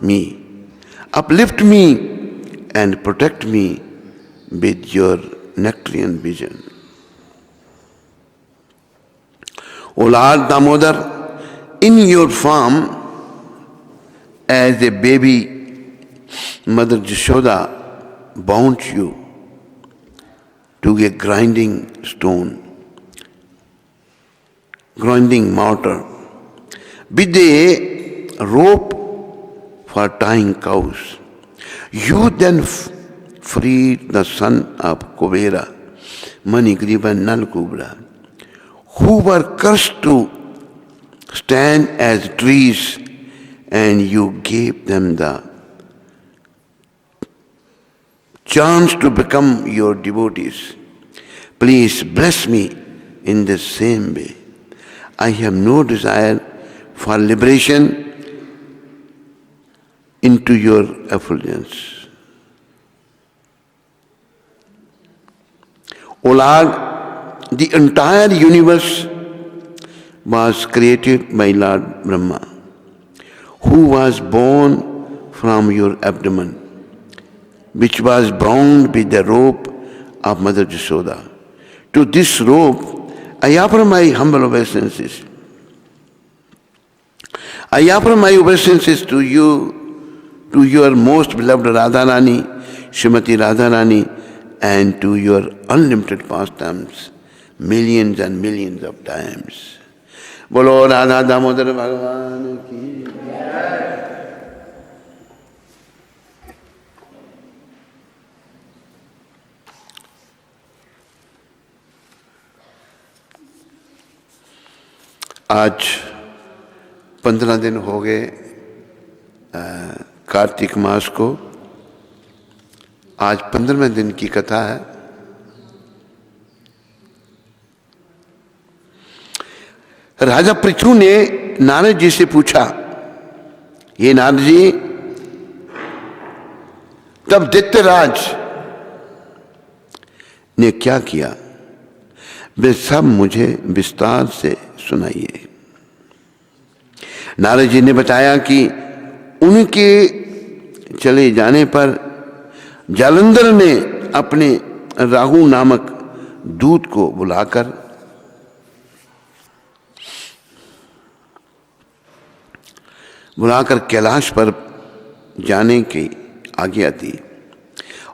me. Uplift me and protect me with your nectarian vision. O Lord Damodar, in your form as a baby, Mother Yashoda bound you to a grinding mortar with a rope for tying cows. You then freed the son of Kubera, Manigriva and Nalkubra, who were cursed to stand as trees, and you gave them the chance to become your devotees. Please bless me in the same way. I have no desire for liberation into your effulgence. O Lord, the entire universe was created by Lord Brahma, who was born from your abdomen, which was bound with the rope of Mother Yashoda. To this rope, I offer my humble obeisances. I offer my obeisances to you, to your most beloved Radharani, Srimati Radharani, and to your unlimited pastimes, millions and millions of times. Bolo Radha Damodar Bhagavan ki jai. आज 15 दिन हो गए कार्तिक मास को। आज 15वें दिन की कथा है। राजा पृथु ने नारद जी से पूछा, ये नारद जी, तब दैत्यराज ने क्या किया, वे सब मुझे विस्तार से सुनाइए। नारद जी ने बताया कि उनके चले जाने पर जालंधर ने अपने राहु नामक दूत को बुलाकर कैलाश पर जाने की आज्ञा दी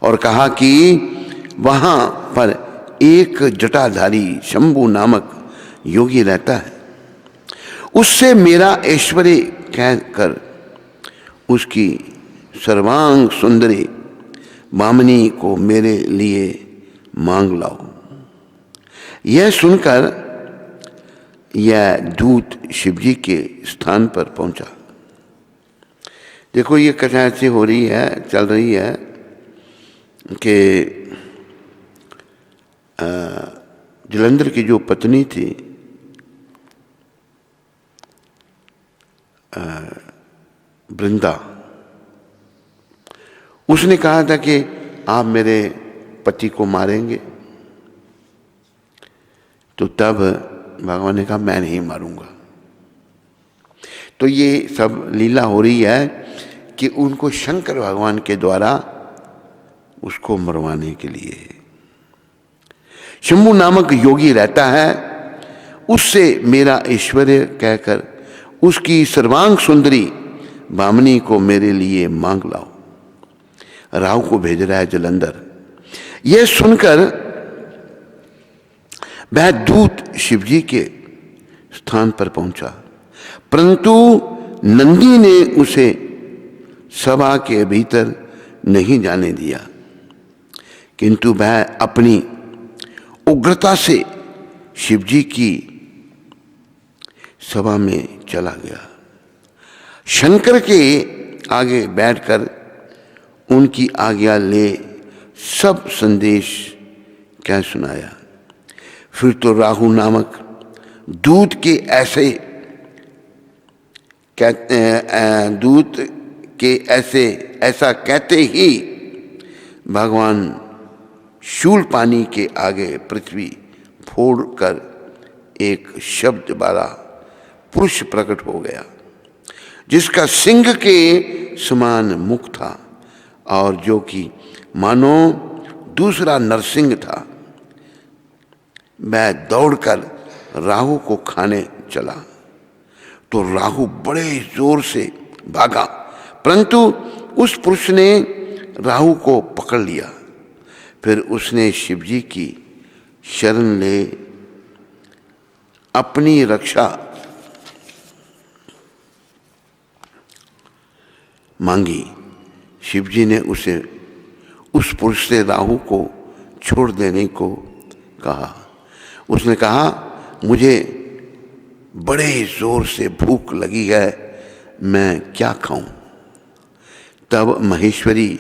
और कहा कि वहां पर एक जटाधारी शंभु नामक योगी रहता है, उससे मेरा ऐश्वर्य कहकर उसकी सर्वांग सुंदरी मामनी को मेरे लिए मांग लाओ। यह सुनकर यह दूत शिवजी के स्थान पर पहुंचा। देखो ये कथा ऐसी हो रही है, चल रही है कि जालंधर की जो पत्नी थी वृंदा, उसने कहा था कि आप मेरे पति को मारेंगे, तो तब भगवान ने कहा मैं नहीं मारूंगा। तो ये सब लीला हो रही है कि उनको शंकर भगवान के द्वारा उसको मरवाने के लिए। शंभु नामक योगी रहता है, उससे मेरा ऐश्वर्य कहकर उसकी सर्वांग सुंदरी बामनी को मेरे लिए मांग लाओ। राहु को भेज रहा है जालंधर। यह सुनकर वह दूत शिवजी के स्थान पर पहुंचा, परंतु नंदी ने उसे सभा के भीतर नहीं जाने दिया, किंतु वह अपनी उग्रता से शिवजी की सभा में चला गया। शंकर के आगे बैठकर उनकी आज्ञा ले सब संदेश कह सुनाया। फिर तो राहु नामक दूत के ऐसा कहते ही भगवान शूल पानी के आगे पृथ्वी फोड़कर एक शब्द वाला पुरुष प्रकट हो गया, जिसका सिंह के समान मुख था और जो कि मानो दूसरा नरसिंह था। वह दौड़कर राहु को खाने चला, तो राहु बड़े जोर से भागा, परंतु उस पुरुष ने राहु को पकड़ लिया। फिर उसने शिवजी की शरण ले अपनी रक्षा मांगी। शिवजी ने उसे उस पुरुष से राहु को छोड़ देने को कहा। उसने कहा मुझे बड़े जोर से भूख लगी है, मैं क्या खाऊं? तब महेश्वरी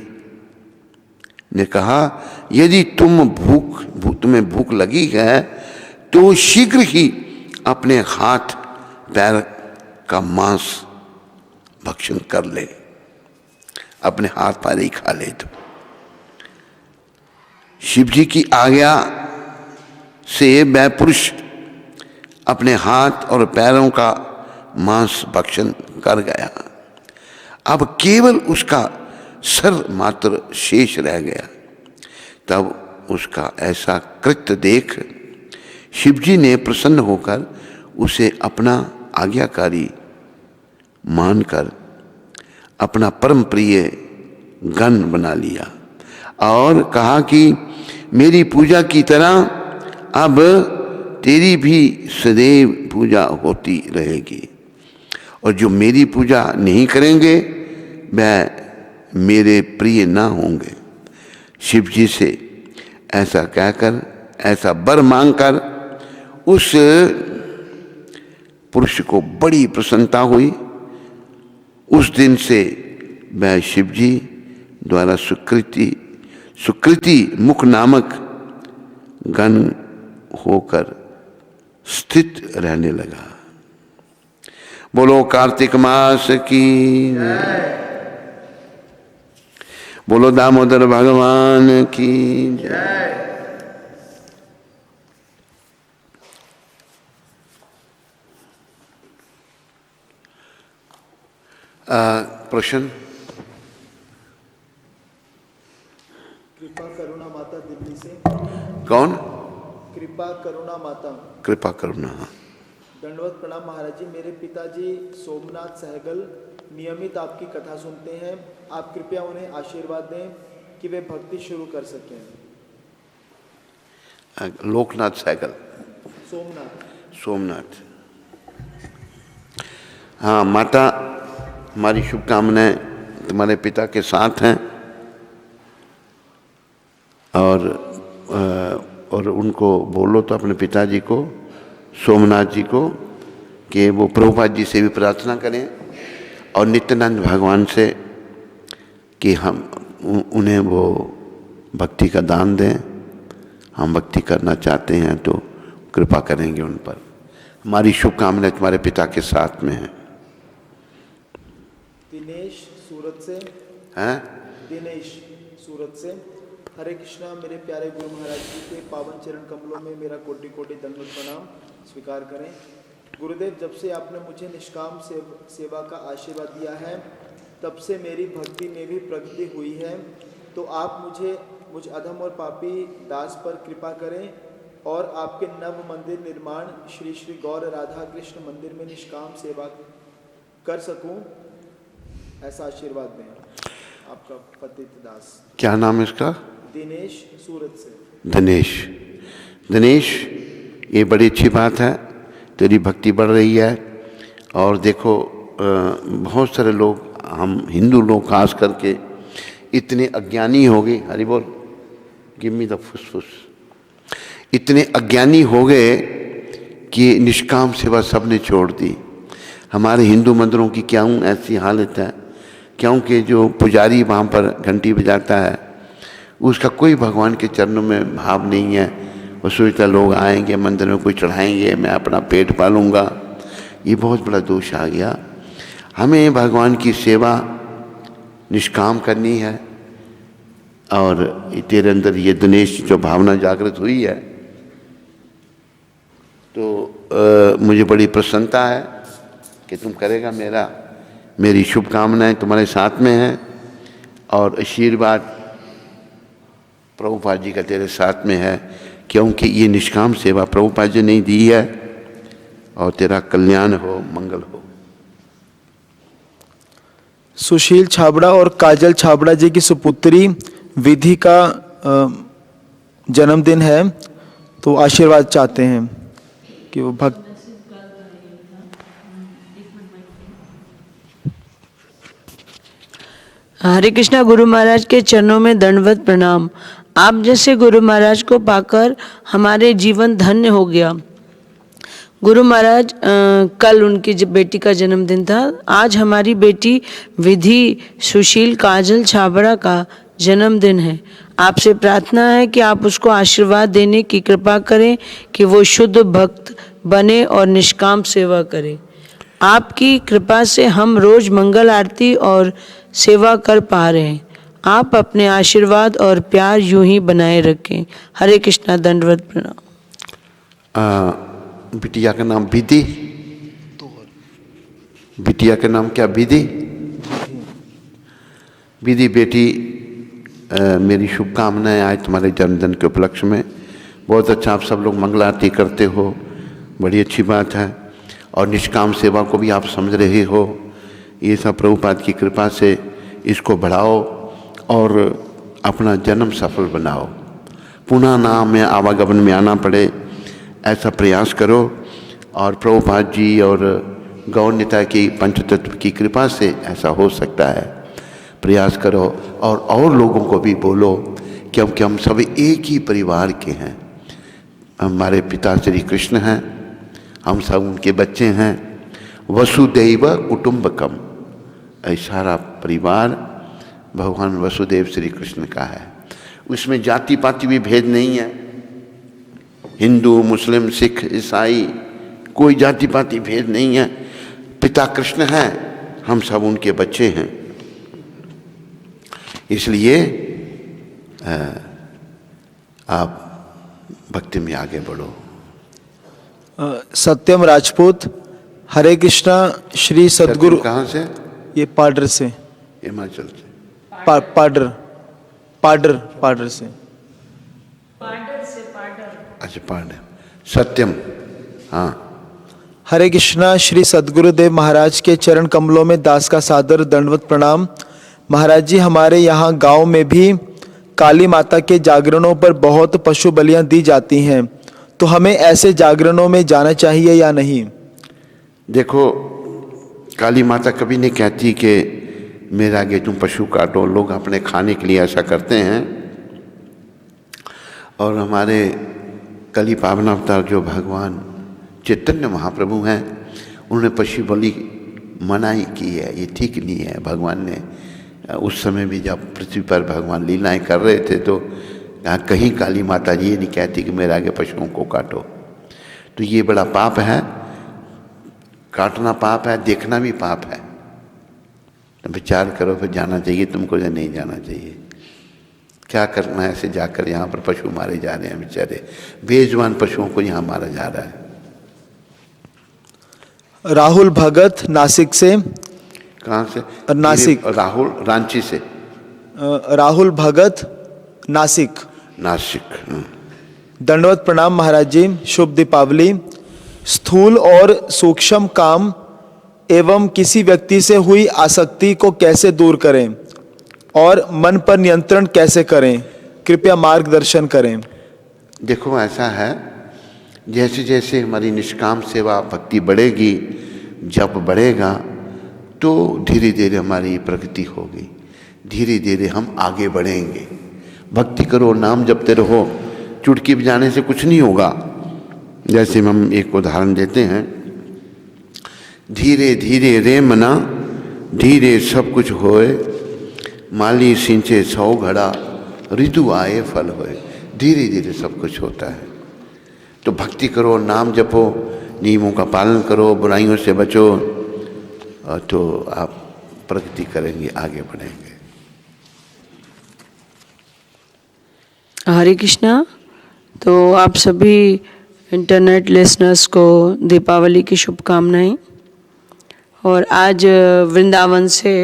ने कहा यदि तुम्हें भूख लगी है तो शीघ्र ही अपने हाथ पैर का मांस भक्षण कर ले, अपने हाथ पैर ही खा ले। तो शिवजी की आज्ञा से वह पुरुष अपने हाथ और पैरों का मांस भक्षण कर गया। अब केवल उसका सर मात्र शेष रह गया। तब उसका ऐसा कृत्य देख शिवजी ने प्रसन्न होकर उसे अपना आज्ञाकारी मानकर अपना परम प्रिय गण बना लिया और कहा कि मेरी पूजा की तरह अब तेरी भी सदैव पूजा होती रहेगी, और जो मेरी पूजा नहीं करेंगे वह मेरे प्रिय ना होंगे। शिवजी से ऐसा कहकर, ऐसा वर मांगकर उस पुरुष को बड़ी प्रसन्नता हुई। उस दिन से वह शिवजी द्वारा सुकृति मुख नामक गण होकर स्थित रहने लगा। बोलो कार्तिक मास की, बोलो दामोदर भगवान की जय। प्रश्न? कृपा करुणा माता दिल्ली से। कौन? कृपा करुणा माता। कृपा करुणा। दंडवत प्रणाम महाराज जी। मेरे पिताजी सोमनाथ सहगल नियमित आपकी कथा सुनते हैं। आप कृपया उन्हें आशीर्वाद दें कि वे भक्ति शुरू कर सकें। लोकनाथ सहगल। सोमनाथ। हाँ माता, हमारी शुभकामनाएं तुम्हारे पिता के साथ हैं और उनको बोलो तो अपने पिताजी को, सोमनाथ जी को, कि वो प्रभुपाद जी से भी प्रार्थना करें और नित्यानंद भगवान से कि हम उन्हें वो भक्ति का दान दें। हम भक्ति करना चाहते हैं तो कृपा करेंगे उन पर। हमारी शुभकामनाएं तुम्हारे पिता के साथ में है। दिनेश सूरत से। हैं? दिनेश सूरत से। हरे कृष्णा। मेरे प्यारे गुरु महाराज जी के पावन चरण कमलों में मेरा कोटि कोटि दंडवत प्रणाम स्वीकार करें। गुरुदेव, जब से आपने मुझे निष्काम सेवा का आशीर्वाद दिया है तब से मेरी भक्ति में भी प्रगति हुई है। तो आप मुझ अधम और पापी दास पर कृपा करें और आपके नव मंदिर निर्माण श्री श्री गौर राधा कृष्ण मंदिर में निष्काम सेवा कर सकूं, ऐसा आशीर्वाद दें। आपका पतित दास। क्या नाम है इसका? दिनेश सूरत से। दिनेश, ये बड़ी अच्छी बात है, तेरी भक्ति बढ़ रही है। और देखो बहुत सारे लोग, हम हिंदू लोग खास करके इतने अज्ञानी हो गए, हरि बोल, गिव मी द फुसफुस, इतने अज्ञानी हो गए कि निष्काम सेवा सबने छोड़ दी। हमारे हिंदू मंदिरों की क्या ऐसी हालत है, क्योंकि जो पुजारी वहाँ पर घंटी बजाता है उसका कोई भगवान के चरणों में भाव नहीं है। वो सोचता लोग आएंगे मंदिर में, कोई चढ़ाएंगे, मैं अपना पेट पालूंगा। ये बहुत बड़ा दोष आ गया। हमें भगवान की सेवा निष्काम करनी है। और तेरे अंदर ये दिनेश जो भावना जागृत हुई है तो मुझे बड़ी प्रसन्नता है कि तुम करेगा। मेरी शुभकामनाएं तुम्हारे साथ में हैं और आशीर्वाद प्रभुपाद जी का तेरे साथ में है, क्योंकि ये निष्काम सेवा प्रभुपाद जी ने दी है। और तेरा कल्याण हो, मंगल हो। सुशील छाबड़ा और काजल छाबड़ा जी की सुपुत्री विधि का जन्मदिन है, तो आशीर्वाद चाहते हैं कि वो भक्त। हरे कृष्णा। गुरु महाराज के चरणों में दंडवत प्रणाम। आप जैसे गुरु महाराज को पाकर हमारे जीवन धन्य हो गया। गुरु महाराज, कल उनकी बेटी का जन्मदिन था। आज हमारी बेटी विधि सुशील काजल छाबड़ा का जन्मदिन है। आपसे प्रार्थना है कि आप उसको आशीर्वाद देने की कृपा करें कि वो शुद्ध भक्त बने और निष्काम सेवा करे। आपकी कृपा से हम रोज मंगल आरती और सेवा कर पा रहे हैं। आप अपने आशीर्वाद और प्यार यूं ही बनाए रखें। हरे कृष्णा। दंडवत प्रणाम। बिटिया का नाम विधि? बिटिया का नाम क्या? विधि। विधि बेटी, मेरी शुभकामनाएं आज तुम्हारे जन्मदिन के उपलक्ष्य में। बहुत अच्छा, आप सब लोग मंगल आरती करते हो, बड़ी अच्छी बात है। और निष्काम सेवा को भी आप समझ रहे हो। ये सब प्रभुपाद की कृपा से इसको बढ़ाओ और अपना जन्म सफल बनाओ। पुनः नाम में आवागमन में आना पड़े, ऐसा प्रयास करो। और प्रभुपाद जी और गौर निताय की पंचतत्व की कृपा से ऐसा हो सकता है। प्रयास करो और लोगों को भी बोलो, क्योंकि हम सब एक ही परिवार के हैं। हमारे पिता श्री कृष्ण हैं, हम सब उनके बच्चे हैं। वसुदैव कुटुंबकम, सारा परिवार भगवान वसुदेव श्री कृष्ण का है। उसमें जाति पाति भी भेद नहीं है। हिंदू, मुस्लिम, सिख, ईसाई, कोई जाति पाति भेद नहीं है। पिता कृष्ण हैं, हम सब उनके बच्चे हैं। इसलिए आप भक्ति में आगे बढ़ो। सत्यम राजपूत। हरे कृष्णा। श्री सदगुरु। कहाँ से? ये पाडर से। हिमाचल से। पाडर से। अच्छा पांडे। सत्यम, हाँ। हरे कृष्णा। श्री सद्गुरुदेव महाराज के चरण कमलों में दास का सादर दंडवत प्रणाम। महाराज जी, हमारे यहाँ गांव में भी काली माता के जागरणों पर बहुत पशु बलियां दी जाती हैं, तो हमें ऐसे जागरणों में जाना चाहिए या नहीं? देखो, काली माता कभी नहीं कहती कि मेरे आगे तुम पशु काटो। लोग अपने खाने के लिए ऐसा करते हैं। और हमारे कली पावन अवतार जो भगवान चैतन्य महाप्रभु हैं, उन्होंने पशु बलि मनाही की है। ये ठीक नहीं है। भगवान ने उस समय भी जब पृथ्वी पर भगवान लीलाएं कर रहे थे, तो कहीं काली माता जी ये नहीं कहती कि मेरे आगे पशुओं को काटो। तो ये बड़ा पाप है। काटना पाप है, देखना भी पाप है। तो विचार करो, फिर जाना चाहिए तुमको या नहीं जाना चाहिए। क्या करना है ऐसे जाकर? यहाँ पर पशु मारे जा रहे हैं बेचारे, बेजुबान पशुओं को यहाँ मारा जा रहा है। राहुल भगत नासिक से। कहाँ से? नासिक। राहुल रांची से। राहुल भगत नासिक। नासिक। दंडवत प्रणाम महाराज जी। शुभ दीपावली। स्थूल और सूक्ष्म काम एवं किसी व्यक्ति से हुई आसक्ति को कैसे दूर करें और मन पर नियंत्रण कैसे करें? कृपया मार्गदर्शन करें। देखो, ऐसा है, जैसे जैसे हमारी निष्काम सेवा भक्ति बढ़ेगी, जप बढ़ेगा, तो धीरे धीरे हमारी प्रगति होगी। धीरे धीरे हम आगे बढ़ेंगे। भक्ति करो, नाम जपते रहो, चुटकी बजाने से कुछ नहीं होगा। जैसे हम एक उदाहरण देते हैं, धीरे धीरे रे मना, धीरे सब कुछ होए, माली सिंचे 100 घड़ा, ऋतु आए फल होए। धीरे धीरे सब कुछ होता है। तो भक्ति करो, नाम जपो, नियमों का पालन करो, बुराइयों से बचो, तो आप प्रगति करेंगे, आगे बढ़ेंगे। हरे कृष्णा। तो आप सभी इंटरनेट लिसनर्स को दीपावली की शुभकामनाएं। और आज वृंदावन से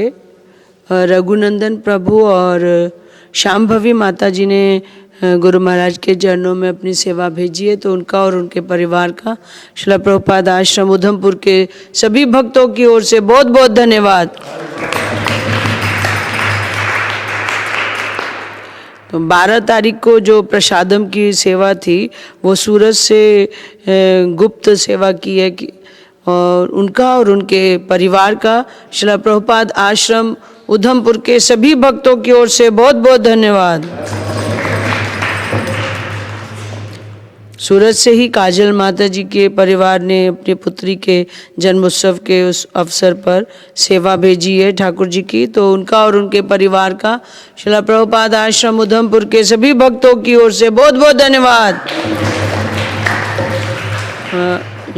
रघुनंदन प्रभु और शाम्भवी माता जी ने गुरु महाराज के चरणों में अपनी सेवा भेजी है, तो उनका और उनके परिवार का श्रील प्रभुपाद आश्रम उधमपुर के सभी भक्तों की ओर से बहुत बहुत धन्यवाद। तो 12 तारीख को जो प्रसादम की सेवा थी, वो सूरत से गुप्त सेवा की है और उनका और उनके परिवार का श्रील प्रभुपाद आश्रम उधमपुर के सभी भक्तों की ओर से बहुत बहुत धन्यवाद। सूरत से ही काजल माता जी के परिवार ने अपनी पुत्री के जन्मोत्सव के उस अवसर पर सेवा भेजी है ठाकुर जी की, तो उनका और उनके परिवार का श्रील प्रभुपाद आश्रम उधमपुर के सभी भक्तों की ओर से बहुत बहुत धन्यवाद।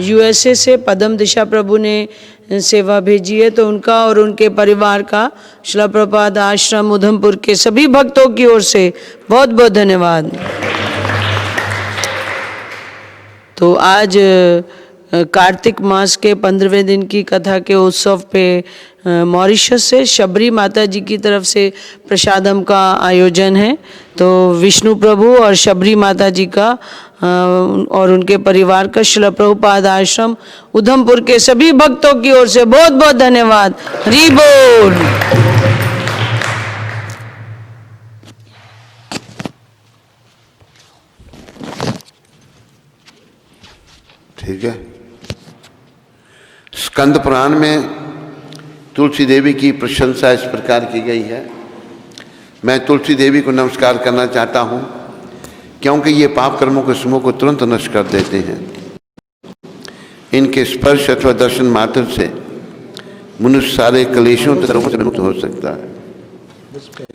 यूएसए से पदम दिशा प्रभु ने सेवा भेजी है, तो उनका और उनके परिवार का श्रील प्रभुपाद आश्रम उधमपुर के सभी भक्तों की ओर से बहुत बहुत धन्यवाद। तो आज कार्तिक मास के 15वें दिन की कथा के उत्सव पे मॉरिशस से शबरी माता जी की तरफ से प्रसादम का आयोजन है। तो विष्णु प्रभु और शबरी माता जी का और उनके परिवार का श्रील प्रभुपाद आश्रम उधमपुर के सभी भक्तों की ओर से बहुत बहुत धन्यवाद। हरि बोल। ठीक है। स्कंद पुराण में तुलसी देवी की प्रशंसा इस प्रकार की गई है। मैं तुलसी देवी को नमस्कार करना चाहता हूँ, क्योंकि ये पाप कर्मों के समूह को तुरंत नष्ट कर देते हैं। इनके स्पर्श अथवा दर्शन मात्र से मनुष्य सारे क्लेशों से मुक्त हो सकता है।